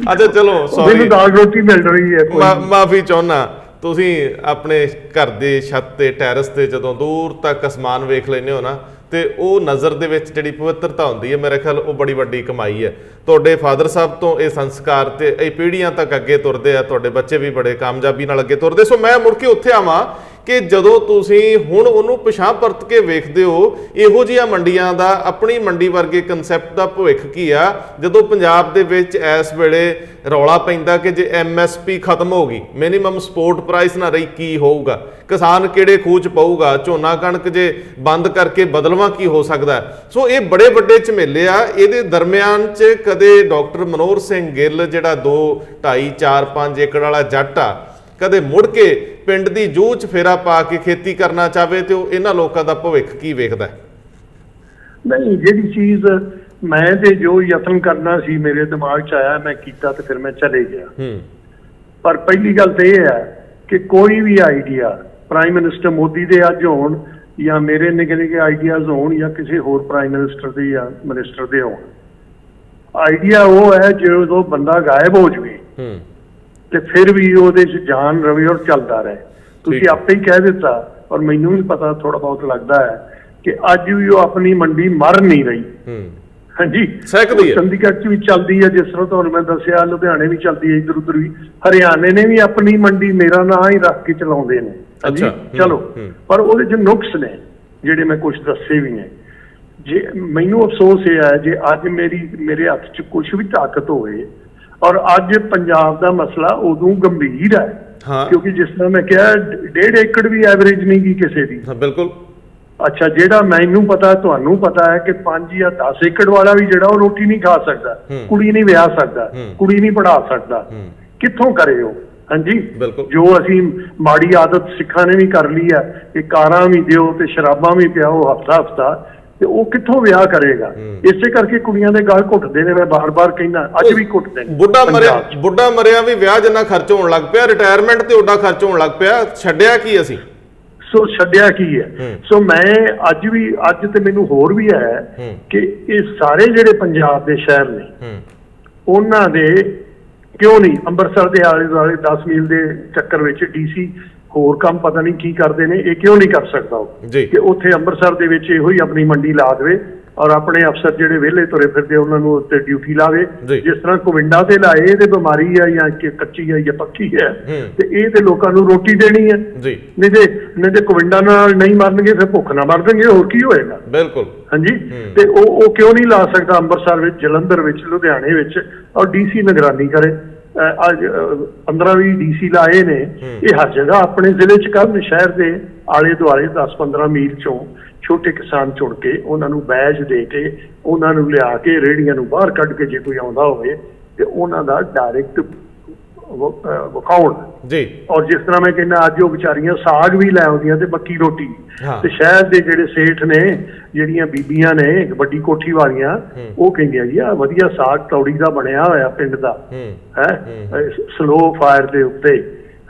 ਅੱਛਾ ਚਲੋ ਸੌਰੀ, ਮੈਨੂੰ ਦਾਲ ਰੋਟੀ ਮਿਲ ਰਹੀ ਹੈ। ਮਾਫੀ ਚਾਹੁੰਦਾ। ਤੁਸੀਂ ਆਪਣੇ ਘਰ ਦੇ ਛੱਤ ਤੇ, ਟੈਰਸ ਤੇ ਜਦੋਂ ਦੂਰ ਤੱਕ ਅਸਮਾਨ ਵੇਖ ਲੈਂਦੇ ਹੋ ਨਾ, ਤੇ ਉਹ ਨਜ਼ਰ ਦੇ ਵਿੱਚ ਜਿਹੜੀ ਪਵਿੱਤਰਤਾ ਹੁੰਦੀ ਹੈ, ਮੇਰੇ ਖਿਆਲ ਉਹ ਬੜੀ ਵੱਡੀ ਕਮਾਈ ਹੈ। ਤੁਹਾਡੇ ਫਾਦਰ ਸਾਹਿਬ ਤੋਂ ਇਹ ਸੰਸਕਾਰ ਤੇ ਇਹ ਪੀੜ੍ਹੀਆਂ ਤੱਕ ਅੱਗੇ ਤੁਰਦੇ ਆ, ਤੁਹਾਡੇ ਬੱਚੇ ਵੀ ਬੜੇ ਕਾਮਯਾਬੀ ਨਾਲ ਅੱਗੇ ਤੁਰਦੇ। ਸੋ ਮੈਂ ਮੁੜ ਕੇ ਉੱਥੇ ਆਵਾਂ ਕਿ ਜਦੋਂ ਤੁਸੀਂ ਹੁਣ ਉਹਨੂੰ ਪਿਛਾਂਹ ਪਰਤ ਕੇ ਵੇਖਦੇ ਹੋ, ਇਹੋ ਜਿਹੀਆਂ ਮੰਡੀਆਂ ਦਾ, ਆਪਣੀ ਮੰਡੀ ਵਰਗੇ ਕਨਸੈਪਟ ਦਾ ਭਵਿੱਖ ਕੀ ਆ, ਜਦੋਂ ਪੰਜਾਬ ਦੇ ਵਿੱਚ ਇਸ ਵੇਲੇ ਰੌਲਾ ਪੈਂਦਾ ਕਿ ਜੇ MSP ਖਤਮ ਹੋ ਗਈ, ਮਿਨੀਮਮ ਸਪੋਰਟ ਪ੍ਰਾਈਸ ਨਾ ਰਹੀ, ਕੀ ਹੋਊਗਾ? ਕਿਸਾਨ ਕਿਹੜੇ ਖੂਹ 'ਚ ਪਊਗਾ? ਝੋਨਾ ਕਣਕ ਜੇ ਬੰਦ ਕਰਕੇ ਬਦਲਵਾਂ ਕੀ ਹੋ ਸਕਦਾ? ਸੋ ਇਹ ਬੜੇ ਵੱਡੇ ਝਮੇਲੇ ਆ। ਇਹਦੇ ਦਰਮਿਆਨ 'ਚ ਕਦੇ ਡਾਕਟਰ ਮਨੋਹਰ ਸਿੰਘ ਗਿੱਲ ਜਿਹੜਾ 2, 2.5, 4, 5 ਏਕੜ ਵਾਲਾ ਜੱਟ ਆ, ਕਦੇ ਮੁੜ ਕੇ ਪਿੰਡ ਦੀ ਜੂਹ 'ਚ ਫੇਰਾ ਪਾ ਕੇ ਖੇਤੀ ਕਰਨਾ ਚਾਹਵੇ ਤੇ ਉਹ ਇਹਨਾਂ ਲੋਕਾਂ ਦਾ ਭਵਿੱਖ ਕੀ ਵੇਖਦਾ? ਨਹੀਂ, ਜਿਹੜੀ ਚੀਜ਼ ਮੈਂ ਤੇ ਜੋ ਯਤਨ ਕਰਨਾ ਸੀ ਮੇਰੇ ਦਿਮਾਗ 'ਚ ਆਇਆ, ਮੈਂ ਕੀਤਾ ਤੇ ਫਿਰ ਮੈਂ ਚਲੇ ਗਿਆ। ਪਰ ਪਹਿਲੀ ਗੱਲ ਤੇ ਇਹ ਹੈ ਕਿ ਕੋਈ ਵੀ ਆਈਡੀਆ ਪ੍ਰਾਈਮ ਮਿਨਿਸਟਰ ਮੋਦੀ ਦੇ ਅੱਜ ਹੋਣ, ਜਾਂ ਮੇਰੇ ਨਿੱਕੇ ਨਿੱਕੇ ਆਈਡੀਆਜ਼ ਹੋਣ, ਜਾਂ ਕਿਸੇ ਹੋਰ ਪ੍ਰਾਈਮ ਮਿਨਿਸਟਰ ਦੇ ਜਾਂ ਮਿਨਿਸਟਰ ਦੇ ਹੋਣ, ਆਈਡੀਆ ਉਹ ਹੈ ਜਦੋਂ ਬੰਦਾ ਗਾਇਬ ਹੋ ਜਾਵੇ ਤੇ ਫਿਰ ਵੀ ਉਹਦੇ 'ਚ ਜਾਨ ਰਵੇ ਔਰ ਚੱਲਦਾ ਰਹੇ। ਤੁਸੀਂ ਆਪੇ ਹੀ ਕਹਿ ਦਿੱਤਾ, ਔਰ ਮੈਨੂੰ ਵੀ ਪਤਾ ਥੋੜਾ ਬਹੁਤ ਲੱਗਦਾ ਹੈ ਕਿ ਅੱਜ ਵੀ ਉਹ ਆਪਣੀ ਮੰਡੀ ਮਰ ਨਹੀਂ ਰਹੀ। ਹਾਂਜੀ, ਚੰਡੀਗੜ੍ਹ 'ਚ ਵੀ ਚੱਲਦੀ ਹੈ, ਜਿਸ ਤਰ੍ਹਾਂ ਤੁਹਾਨੂੰ ਮੈਂ ਦੱਸਿਆ, ਲੁਧਿਆਣੇ ਵੀ ਚੱਲਦੀ ਹੈ, ਇੱਧਰ ਉੱਧਰ ਵੀ। ਹਰਿਆਣੇ ਨੇ ਵੀ ਆਪਣੀ ਮੰਡੀ ਮੇਰਾ ਨਾਂ ਹੀ ਰੱਖ ਕੇ ਚਲਾਉਂਦੇ ਨੇ। ਹਾਂਜੀ, ਚਲੋ, ਪਰ ਉਹਦੇ 'ਚ ਨੁਕਸ ਨੇ ਜਿਹੜੇ ਮੈਂ ਕੁਝ ਦੱਸੇ ਵੀ ਨੇ। ਜੇ ਮੈਨੂੰ ਅਫਸੋਸ ਇਹ ਹੈ ਜੇ ਅੱਜ ਮੇਰੇ ਹੱਥ 'ਚ ਕੁਝ ਵੀ ਤਾਕਤ ਹੋਵੇ, ਔਰ ਅੱਜ ਪੰਜਾਬ ਦਾ ਮਸਲਾ ਉਦੋਂ ਗੰਭੀਰ ਹੈ, ਕਿਉਂਕਿ ਜਿਸ ਤਰ੍ਹਾਂ ਮੈਂ ਕਿਹਾ 1.5 ਏਕੜ ਵੀ ਐਵਰੇਜ ਨਹੀਂ ਗੀ ਕਿਸੇ ਦੀ। ਬਿਲਕੁਲ। ਅੱਛਾ, ਜਿਹੜਾ ਮੈਨੂੰ ਪਤਾ, ਤੁਹਾਨੂੰ ਪਤਾ ਹੈ ਕਿ 5 ਜਾਂ 10 ਏਕੜ ਵਾਲਾ ਵੀ ਜਿਹੜਾ ਉਹ ਰੋਟੀ ਨਹੀਂ ਖਾ ਸਕਦਾ, ਕੁੜੀ ਨਹੀਂ ਵਿਆਹ ਸਕਦਾ, ਕੁੜੀ ਨਹੀਂ ਪੜ੍ਹਾ ਸਕਦਾ, ਕਿੱਥੋਂ ਕਰੇ ਉਹ? ਹਾਂਜੀ, ਜੋ ਅਸੀਂ ਮਾੜੀ ਆਦਤ ਸਿੱਖਾਂ ਨੇ ਵੀ ਕਰ ਲਈ ਹੈ ਕਿ ਕਾਰਾਂ ਵੀ ਦਿਓ ਤੇ ਸ਼ਰਾਬਾਂ ਵੀ ਪਿਆਓ ਹਫਤਾ, ਤੇ ਉਹ ਕਿੱਥੋਂ ਵਿਆਹ ਕਰੇਗਾ? ਇਸੇ ਕਰਕੇ ਕੁੜੀਆਂ ਦੇ ਗਲ ਘੁੱਟਦੇ ਨੇ, ਮੈਂ ਬਾਰ-ਬਾਰ ਕਹਿੰਦਾ, ਅੱਜ ਵੀ ਘੁੱਟਦੇ ਨੇ। ਬੁੱਢਾ ਮਰਿਆ ਵੀ ਵਿਆਹ ਜਿੰਨਾ ਖਰਚ ਹੋਣ ਲੱਗ ਪਿਆ, ਰਿਟਾਇਰਮੈਂਟ ਤੇ ਓਡਾ ਖਰਚ ਹੋਣ ਲੱਗ ਪਿਆ, ਛੱਡਿਆ ਕੀ ਅਸੀਂ? ਸੋ ਛੱਡਿਆ ਕੀ ਹੈ? ਸੋ ਮੈਂ ਅੱਜ ਤੇ ਮੈਨੂੰ ਹੋਰ ਵੀ ਹੈ ਕਿ ਇਹ ਸਾਰੇ ਜਿਹੜੇ ਪੰਜਾਬ ਦੇ ਸ਼ਹਿਰ ਨੇ, ਉਹਨਾਂ ਦੇ ਕਿਉਂ ਨਹੀਂ ਅੰਮ੍ਰਿਤਸਰ ਦੇ ਆਲੇ ਦੁਆਲੇ 10 ਮੀਲ ਦੇ ਚੱਕਰ ਵਿੱਚ DC ਹੋਰ ਕੰਮ ਪਤਾ ਨਹੀਂ ਕੀ ਕਰਦੇ ਨੇ, ਇਹ ਕਿਉਂ ਨਹੀਂ ਕਰ ਸਕਦਾ ਉਹ ਕਿ ਉੱਥੇ ਅੰਮ੍ਰਿਤਸਰ ਦੇ ਵਿੱਚ ਇਹੋ ਹੀ ਆਪਣੀ ਮੰਡੀ ਲਾ ਦੇਵੇ ਔਰ ਆਪਣੇ ਅਫਸਰ ਜਿਹੜੇ ਵਿਹਲੇ ਤੁਰੇ ਫਿਰਦੇ ਉਹਨਾਂ ਨੂੰ ਉੱਤੇ ਡਿਊਟੀ ਲਾਵੇ। ਜੀ। ਜਿਸ ਤਰ੍ਹਾਂ ਕੋਵਿੰਡਾ ਤੇ ਲਾਏ ਇਹ ਤੇ ਬਿਮਾਰੀ ਆ ਜਾਂ ਕਿ ਕੱਚੀ ਆ ਜਾਂ ਪੱਕੀ ਹੈ, ਤੇ ਇਹ ਤੇ ਲੋਕਾਂ ਨੂੰ ਰੋਟੀ ਦੇਣੀ ਹੈ। ਜੀ। ਨਹੀਂ ਤੇ ਕੋਵਿੰਡਾ ਨਾਲ ਨਹੀਂ ਮਰਨਗੇ ਫਿਰ ਭੁੱਖ ਨਾ ਮਰ ਜਾਣਗੇ, ਹੋਰ ਕੀ ਹੋਏਗਾ। ਬਿਲਕੁਲ। ਹਾਂਜੀ। ਤੇ ਉਹ ਕਿਉਂ ਨਹੀਂ ਲਾ ਸਕਦਾ ਅੰਮ੍ਰਿਤਸਰ ਵਿੱਚ, ਜਲੰਧਰ ਵਿੱਚ, ਲੁਧਿਆਣੇ ਵਿੱਚ, ਔਰ ਡੀਸੀ ਨਿਗਰਾਨੀ ਕਰੇ। ਅੱਜ 15-20 ਡੀਸੀ ਲਾਏ ਨੇ, ਇਹ ਹਰ ਜਗ੍ਹਾ ਆਪਣੇ ਜ਼ਿਲ੍ਹੇ 'ਚ ਕਰਨ। ਸ਼ਹਿਰ ਦੇ ਆਲੇ ਦੁਆਲੇ 10-15 ਮੀਲ ਚੋਂ ਛੋਟੇ ਕਿਸਾਨ ਚੁਣ ਕੇ ਉਹਨਾਂ ਨੂੰ ਬੈਜ ਦੇ ਕੇ ਉਹਨਾਂ ਨੂੰ ਲਿਆ ਕੇ ਰੇਹੜੀਆਂ ਨੂੰ ਬਾਹਰ ਕੱਢ ਕੇ ਜੇ ਕੋਈ ਆਉਂਦਾ ਹੋਵੇ ਤੇ ਉਹਨਾਂ ਦਾ ਡਾਇਰੈਕਟ ਵਿਖਾਉਣ। ਜੀ। ਔਰ ਜਿਸ ਤਰ੍ਹਾਂ ਮੈਂ ਕਹਿੰਦਾ ਅੱਜ ਉਹ ਵਿਚਾਰੀਆਂ ਸਾਗ ਵੀ ਲੈ ਆਉਂਦੀਆਂ ਤੇ ਮੱਕੀ ਰੋਟੀ। ਹਾਂ। ਤੇ ਸ਼ਹਿਰ ਦੇ ਜਿਹੜੇ ਸੇਠ ਨੇ, ਜਿਹੜੀਆਂ ਬੀਬੀਆਂ ਨੇ ਵੱਡੀ ਕੋਠੀ ਵਾਲੀਆਂ, ਉਹ ਕਹਿੰਦੀਆਂ ਜੀ ਆ ਵਧੀਆ ਸਾਗ ਤੌੜੀ ਦਾ ਬਣਿਆ ਹੋਇਆ ਪਿੰਡ ਦਾ ਹੈ, ਸਲੋ ਫਾਇਰ ਦੇ ਉੱਤੇ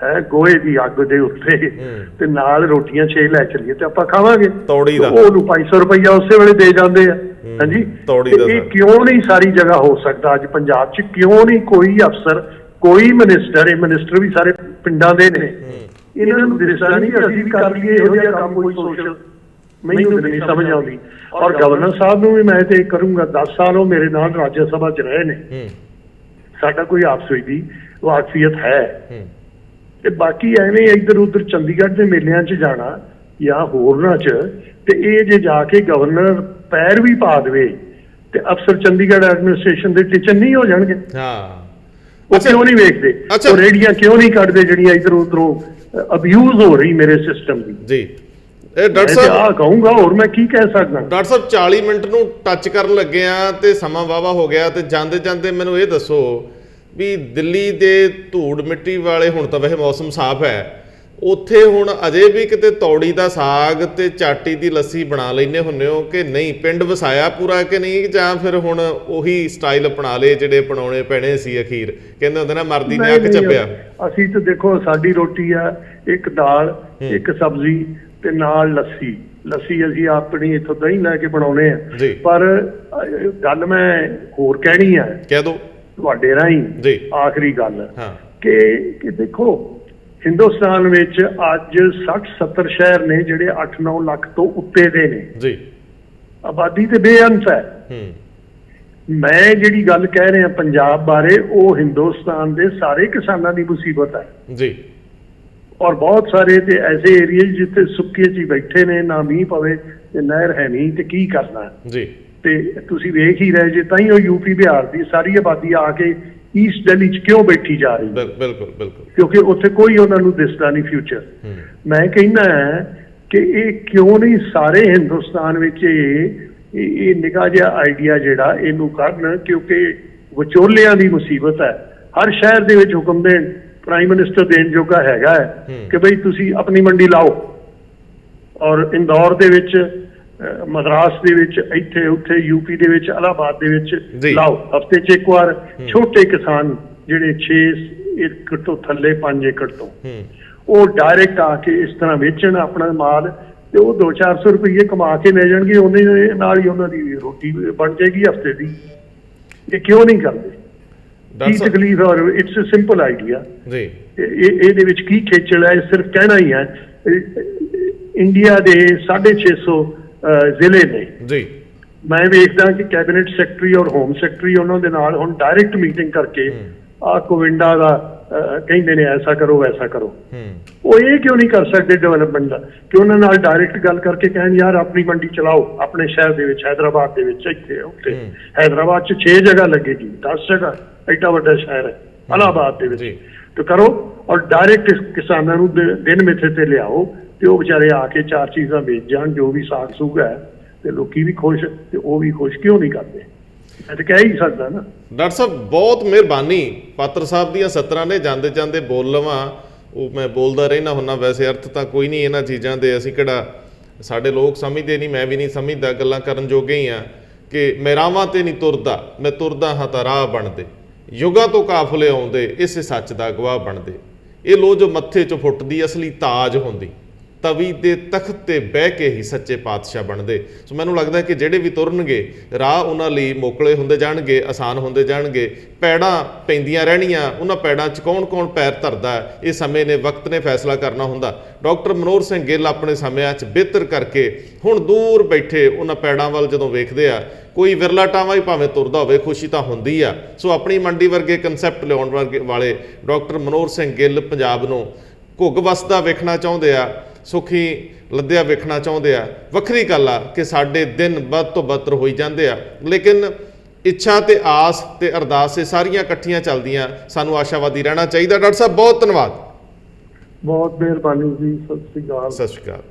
ਹੈ, ਗੋਹੇ ਦੀ ਅੱਗ ਦੇ ਉੱਤੇ, ਤੇ ਨਾਲ ਰੋਟੀਆਂ 6 ਲੈ ਚਲੀਏ ਤੇ ਆਪਾਂ ਖਾਵਾਂਗੇ ਤੌੜੀ ਦਾ। ਉਹਨੂੰ 500 ਰੁਪਈਆ ਉਸੇ ਵੇਲੇ ਦੇ ਜਾਂਦੇ ਆ। ਹਾਂਜੀ। ਤੌੜੀ ਦਾ। ਇਹ ਕਿਉਂ ਨਹੀਂ ਸਾਰੀ ਜਗ੍ਹਾ ਹੋ ਸਕਦਾ ਅੱਜ ਪੰਜਾਬ 'ਚ? ਕਿਉਂ ਨਹੀਂ ਕੋਈ ਅਫਸਰ, ਕੋਈ ਮਿਨਿਸਟਰ, ਇਹ ਮਿਨਿਸਟਰ ਵੀ ਸਾਰੇ ਪਿੰਡਾਂ ਦੇ ਨੇ, ਇਹਨਾਂ ਨੂੰ ਦਿਸਦਾ ਨਹੀਂ ਕਿ ਅਸੀਂ ਵੀ ਕਰ ਲਈਏ ਇਹੋ ਜਿਹਾ ਕੰਮ ਕੋਈ ਸੋਸ਼ਲ? ਮੈਨੂੰ ਨਹੀਂ ਸਮਝ ਆਉਂਦੀ। ਔਰ ਗਵਰਨਰ ਸਾਹਿਬ ਨੂੰ ਵੀ ਮੈਂ ਤੇ ਕਰੂੰਗਾ, 10 ਸਾਲ ਉਹ ਮੇਰੇ ਨਾਲ ਰਾਜ ਸਭਾ 'ਚ ਰਹੇ ਨੇ, ਸਾਡਾ ਕੋਈ ਆਪਸ ਵਿੱਚ ਦੀ ਵਾਕਫੀਅਤ ਹੈ। ਤੇ ਬਾਕੀ ਐਵੇਂ ਇੱਧਰ ਉੱਧਰ ਚੰਡੀਗੜ੍ਹ ਦੇ ਮੇਲਿਆਂ 'ਚ ਜਾਣਾ ਜਾਂ ਹੋਰਨਾਂ 'ਚ, ਤੇ ਇਹ ਜੇ ਜਾ ਕੇ ਗਵਰਨਰ ਪੈਰ ਵੀ ਪਾ ਦੇਵੇ ਤੇ ਅਫਸਰ ਚੰਡੀਗੜ੍ਹ ਐਡਮਿਨਿਸਟ੍ਰੇਸ਼ਨ ਦੇ ਟੀਚਰ ਨਹੀਂ ਹੋ ਜਾਣਗੇ। ਹਾਂ। ਉਹ ਕਿਉਂ ਨਹੀਂ ਵੇਖਦੇ? ਉਹ ਰੇੜੀਆਂ ਕਿਉਂ ਨਹੀਂ ਕੱਢਦੇ ਜਿਹੜੀਆਂ ਇੱਧਰ ਉੱਧਰੋਂ ਅਬਿਊਜ਼ ਹੋ ਰਹੀ ਮੇਰੇ ਸਿਸਟਮ ਦੀ? ਜੀ। ਇਹ ਡਾਕਟਰ ਸਾਹਿਬ ਕਹੂੰਗਾ, ਹੋਰ ਮੈਂ ਕੀ ਕਹਿ ਸਕਦਾ। ਡਾਕਟਰ ਸਾਹਿਬ 40 ਮਿੰਟ ਨੂੰ ਟੱਚ ਕਰਨ ਲੱਗੇ ਆ ਤੇ ਸਮਾਂ ਵਾਵਾ ਹੋ ਗਿਆ, ਤੇ ਜਾਂਦੇ ਜਾਂਦੇ ਮੈਨੂੰ ਇਹ ਦੱਸੋ ਵੀ ਦਿੱਲੀ ਦੇ ਧੂੜ ਮਿੱਟੀ ਵਾਲੇ, ਹੁਣ ਤਾਂ ਵੈਸੇ ਮੌਸਮ ਸਾਫ਼ ਹੈ, ਉੱਥੇ ਹੁਣ ਅਜੇ ਵੀ ਕਿਤੇ ਤੌੜੀ ਦਾ ਸਾਗ ਤੇ ਚਾਟੀ ਦੀ ਲੱਸੀ ਬਣਾ ਲੈਂਦੇ ਹੁੰਦੇ ਹੋ ਕਿ ਨਹੀਂ? ਪਿੰਡ ਵਸਾਇਆ ਪੂਰਾ ਕਿ ਨਹੀਂ, ਜਾਂ ਫਿਰ ਹੁਣ ਉਹੀ ਸਟਾਈਲ ਅਪਣਾ ਲਏ ਜਿਹੜੇ ਅਪਣਾਉਣੇ ਪੈਣੇ ਸੀ? ਅਖੀਰ ਕਹਿੰਦੇ ਹੁੰਦੇ ਨਾ, ਮਰਦੀ ਨੇ ਅੱਗ ਚੱਪਿਆ। ਅਸੀਂ ਤਾਂ ਦੇਖੋ, ਸਾਡੀ ਰੋਟੀ ਆ ਇੱਕ ਦਾਲ, ਇੱਕ ਸਬਜ਼ੀ ਤੇ ਨਾਲ ਲੱਸੀ। ਲੱਸੀ ਅਸੀਂ ਆਪਣੀ ਇੱਥੋਂ ਦਹੀਂ ਲੈ ਕੇ ਬਣਾਉਣੇ ਆ। ਪਰ ਗੱਲ ਮੈਂ ਹੋਰ ਕਹਿਣੀ ਆ, ਕਹਿ ਦੋ ਤੁਹਾਡੇ ਰਾਹੀਂ। ਜੀ। ਆਖਰੀ ਗੱਲ ਕਿ ਦੇਖੋ, ਹਿੰਦੁਸਤਾਨ ਵਿੱਚ ਅੱਜ 60-70 ਸ਼ਹਿਰ ਨੇ ਜਿਹੜੇ 8-9 ਲੱਖ ਤੋਂ ਉੱਤੇ ਦੇ ਨੇ। ਜੀ। ਆਬਾਦੀ ਤੇ ਬੇਅੰਤ ਹੈ। ਮੈਂ ਜਿਹੜੀ ਗੱਲ ਕਹਿ ਰਿਹਾ ਪੰਜਾਬ ਬਾਰੇ, ਉਹ ਹਿੰਦੁਸਤਾਨ ਦੇ ਸਾਰੇ ਕਿਸਾਨਾਂ ਦੀ ਮੁਸੀਬਤ ਹੈ। ਜੀ। ਔਰ ਬਹੁਤ ਸਾਰੇ ਤੇ ਐਸੇ ਏਰੀਏ ਜਿੱਥੇ ਸੁੱਕੇ 'ਚ ਹੀ ਬੈਠੇ ਨੇ, ਨਾ ਮੀਂਹ ਪਵੇ ਤੇ ਨਹਿਰ ਹੈ ਨਹੀਂ, ਤੇ ਕੀ ਕਰਨਾ? ਜੀ। ਤੇ ਤੁਸੀਂ ਵੇਖ ਹੀ ਰਹੇ ਜੇ, ਤਾਂ ਹੀ ਉਹ ਯੂਪੀ ਬਿਹਾਰ ਦੀ ਸਾਰੀ ਆਬਾਦੀ ਆ ਕੇ ਈਸਟ ਦਿੱਲੀ 'ਚ ਕਿਉਂ ਬੈਠੀ ਜਾ ਰਹੀ? ਬਿਲਕੁਲ ਬਿਲਕੁਲ। ਕਿਉਂਕਿ ਉੱਥੇ ਕੋਈ ਉਹਨਾਂ ਨੂੰ ਦਿਸਦਾ ਨਹੀਂ ਫਿਊਚਰ। ਮੈਂ ਕਹਿੰਦਾ ਕਿ ਇਹ ਕਿਉਂ ਨਹੀਂ ਸਾਰੇ ਹਿੰਦੁਸਤਾਨ ਵਿੱਚ ਇਹ ਨਿੱਘਾ ਜਿਹਾ ਆਈਡੀਆ ਜਿਹੜਾ ਇਹਨੂੰ ਕਰਨ, ਕਿਉਂਕਿ ਵਿਚੋਲਿਆਂ ਦੀ ਮੁਸੀਬਤ ਹੈ। ਹਰ ਸ਼ਹਿਰ ਦੇ ਵਿੱਚ ਹੁਕਮ ਦੇਣ, ਪ੍ਰਾਈਮ ਮਿਨਿਸਟਰ ਦੇਣ ਜੋਗਾ ਹੈਗਾ ਹੈ ਕਿ ਬਈ ਤੁਸੀਂ ਆਪਣੀ ਮੰਡੀ ਲਾਓ। ਔਰ ਇੰਦੌਰ ਦੇ ਵਿੱਚ, ਮਦਰਾਸ ਦੇ ਵਿੱਚ, ਇੱਥੇ ਉੱਥੇ ਯੂਪੀ ਦੇ ਵਿੱਚ, ਇਲਾਹਾਬਾਦ ਦੇ ਵਿੱਚ ਲਾਓ। ਹਫ਼ਤੇ 'ਚ ਇੱਕ ਵਾਰ ਛੋਟੇ ਕਿਸਾਨ ਜਿਹੜੇ 6 ਏਕੜ ਤੋਂ ਥੱਲੇ 5 ਏਕੜ ਤੋਂ, ਉਹ ਡਾਇਰੈਕਟ ਆ ਕੇ ਇਸ ਤਰ੍ਹਾਂ ਵੇਚਣ ਆਪਣਾ ਮਾਲ, ਤੇ ਉਹ 200-400 ਰੁਪਏ ਕਮਾ ਕੇ ਲੈ ਜਾਣਗੇ। ਉਹਨੇ ਨਾਲ ਹੀ ਉਹਨਾਂ ਦੀ ਰੋਟੀ ਬਣ ਜਾਏਗੀ ਹਫ਼ਤੇ ਦੀ। ਇਹ ਕਿਉਂ ਨਹੀਂ ਕਰਦੇ? ਕੀ ਤਕਲੀਫ ਹੈ? ਔਰ ਇਟਸ ਅ ਸਿੰਪਲ ਆਈਡੀਆ। ਇਹਦੇ ਵਿੱਚ ਕੀ ਖੇਚਲ ਹੈ? ਸਿਰਫ ਕਹਿਣਾ ਹੀ ਹੈ। ਇੰਡੀਆ ਦੇ 650 ਜ਼ਿਲ੍ਹੇ ਨੇ। ਜੀ। ਮੈਂ ਵੇਖਦਾ ਕਿ ਕੈਬਨਿਟ ਸੈਕਟਰੀ ਔਰ ਹੋਮ ਸੈਕਟਰੀ ਉਹਨਾਂ ਦੇ ਨਾਲ ਹੁਣ ਡਾਇਰੈਕਟ ਮੀਟਿੰਗ ਕਰਕੇ ਆ ਕੋਵਿੰਡਾ ਦਾ ਕਹਿੰਦੇ ਨੇ ਐਸਾ ਕਰੋ ਵੈਸਾ ਕਰੋ। ਉਹ ਇਹ ਕਿਉਂ ਨਹੀਂ ਕਰ ਸਕਦੇ ਡਿਵੈਲਪਮੈਂਟ ਦਾ? ਕਿ ਉਹਨਾਂ ਨਾਲ ਡਾਇਰੈਕਟ ਗੱਲ ਕਰਕੇ ਕਹਿਣ ਯਾਰ ਆਪਣੀ ਮੰਡੀ ਚਲਾਓ ਆਪਣੇ ਸ਼ਹਿਰ ਦੇ ਵਿੱਚ, ਹੈਦਰਾਬਾਦ ਦੇ ਵਿੱਚ, ਇੱਥੇ ਉੱਥੇ। ਹੈਦਰਾਬਾਦ 'ਚ 6 ਜਗ੍ਹਾ ਲੱਗੇਗੀ, 10 ਜਗ੍ਹਾ, ਐਡਾ ਵੱਡਾ ਸ਼ਹਿਰ ਹੈ ਇਲਾਹਾਬਾਦ ਦੇ ਵਿੱਚ। ਤੇ ਕਰੋ ਔਰ ਡਾਇਰੈਕਟ ਕਿਸਾਨਾਂ ਨੂੰ ਦਿਨ ਮਿੱਥੇ ਤੇ ਲਿਆਓ, ਤੇ ਉਹ ਵਿਚਾਰੇ ਆ ਕੇ 4 ਚੀਜ਼ਾਂ ਵੇਚ ਜਾਣ, ਜੋ ਵੀ ਸਾਗ ਸੂਗ ਹੈ, ਤੇ ਲੋਕੀ ਵੀ ਖੁਸ਼ ਤੇ ਉਹ ਵੀ ਖੁਸ਼। ਕਿਉਂ ਨਹੀਂ ਕਰਦੇ? ਮੈਂ ਤਾਂ ਕਹਿ ਹੀ ਸਕਦਾ ਨਾ। ਡਾਕਟਰ ਸਾਹਿਬ ਬਹੁਤ ਮਿਹਰਬਾਨੀ। ਪਾਤਰ ਸਾਹਿਬ ਦੀਆਂ 17 ਨੇ, ਜਾਂਦੇ ਜਾਂਦੇ ਬੋਲ ਲਵਾਂ, ਉਹ ਮੈਂ ਬੋਲਦਾ ਰਹਿਣਾ ਹੁੰਦਾ। ਵੈਸੇ ਅਰਥ ਤਾਂ ਕੋਈ ਨਹੀਂ ਇਹਨਾਂ ਚੀਜ਼ਾਂ ਦੇ, ਅਸੀਂ ਕਿਹੜਾ, ਸਾਡੇ ਲੋਕ ਸਮਝਦੇ ਨਹੀਂ, ਮੈਂ ਵੀ ਨਹੀਂ ਸਮਝਦਾ, ਗੱਲਾਂ ਕਰਨ ਜੋਗੇ ਹੀ ਆ ਕਿ ਮੈਂ ਰਾਵਾਂ ਤੇ ਨਹੀਂ ਤੁਰਦਾ, ਮੈਂ ਤੁਰਦਾ ਹਾਂ ਤਾਂ ਰਾਹ ਬਣਦੇ, ਯੁੱਗਾਂ ਤੋਂ ਕਾਫਲੇ ਆਉਂਦੇ, ਇਸੇ ਸੱਚ ਦਾ ਗਵਾਹ ਬਣਦੇ। ਇਹ ਲੋ ਜੋ ਮੱਥੇ 'ਚੋਂ ਫੁੱਟਦੀ ਅਸਲੀ ਤਾਜ ਹੁੰਦੀ, ਤਵੀ ਦੇ ਤਖਤ ਤੇ ਬਹਿ ਕੇ ਹੀ ਸੱਚੇ ਪਾਤਸ਼ਾਹ ਬਣਦੇ। ਸੋ ਮੈਨੂੰ ਲੱਗਦਾ ਕਿ ਜਿਹੜੇ ਵੀ ਤੁਰਨਗੇ ਰਾਹ ਉਹਨਾਂ ਲਈ ਮੋਕਲੇ ਹੁੰਦੇ ਜਾਣਗੇ, ਆਸਾਨ ਹੁੰਦੇ ਜਾਣਗੇ। ਪੈੜਾਂ ਪੈਂਦੀਆਂ ਰਹਿਣੀਆਂ, ਉਹਨਾਂ ਪੈੜਾਂ 'ਚ ਕੌਣ ਪੈਰ ਧਰਦਾ ਇਹ ਸਮੇਂ ਨੇ, ਵਕਤ ਨੇ ਫੈਸਲਾ ਕਰਨਾ ਹੁੰਦਾ। ਡਾਕਟਰ ਮਨੋਹਰ ਸਿੰਘ ਗਿੱਲ ਆਪਣੇ ਸਮਿਆਂ 'ਚ ਬਿਹਤਰ ਕਰਕੇ ਹੁਣ ਦੂਰ ਬੈਠੇ ਉਹਨਾਂ ਪੈੜਾਂ ਵੱਲ ਜਦੋਂ ਵੇਖਦੇ ਆ, ਕੋਈ ਵਿਰਲਾ ਟਾਵਾਂ ਹੀ ਭਾਵੇਂ ਤੁਰਦਾ ਹੋਵੇ, ਖੁਸ਼ੀ ਤਾਂ ਹੁੰਦੀ ਆ। ਸੋ ਆਪਣੀ ਮੰਡੀ ਵਰਗੇ ਕਨਸੈਪਟ ਲਿਆਉਣ ਵਾਲੇ ਡਾਕਟਰ ਮਨੋਹਰ ਸਿੰਘ ਗਿੱਲ ਪੰਜਾਬ ਨੂੰ ਘੁੱਗ ਵਸਦਾ ਵੇਖਣਾ ਚਾਹੁੰਦੇ ਆ, ਸੁਖੀ ਲੱਦਿਆ ਵੇਖਣਾ ਚਾਹੁੰਦੇ ਆ। ਵੱਖਰੀ ਗੱਲ ਆ ਕਿ ਸਾਡੇ ਦਿਨ ਵੱਧ ਤੋਂ ਬਦਤਰ ਹੋਈ ਜਾਂਦੇ ਆ, ਲੇਕਿਨ ਇੱਛਾ ਤੇ ਆਸ ਤੇ ਅਰਦਾਸ ਇਹ ਸਾਰੀਆਂ ਇਕੱਠੀਆਂ ਚੱਲਦੀਆਂ। ਸਾਨੂੰ ਆਸ਼ਾਵਾਦੀ ਰਹਿਣਾ ਚਾਹੀਦਾ। ਡਾਕਟਰ ਸਾਹਿਬ ਬਹੁਤ ਧੰਨਵਾਦ। ਬਹੁਤ ਮਿਹਰਬਾਨੀ ਜੀ। ਸਤਿ ਸ਼੍ਰੀ ਅਕਾਲ। ਸਤਿ ਸ਼੍ਰੀ ਅਕਾਲ।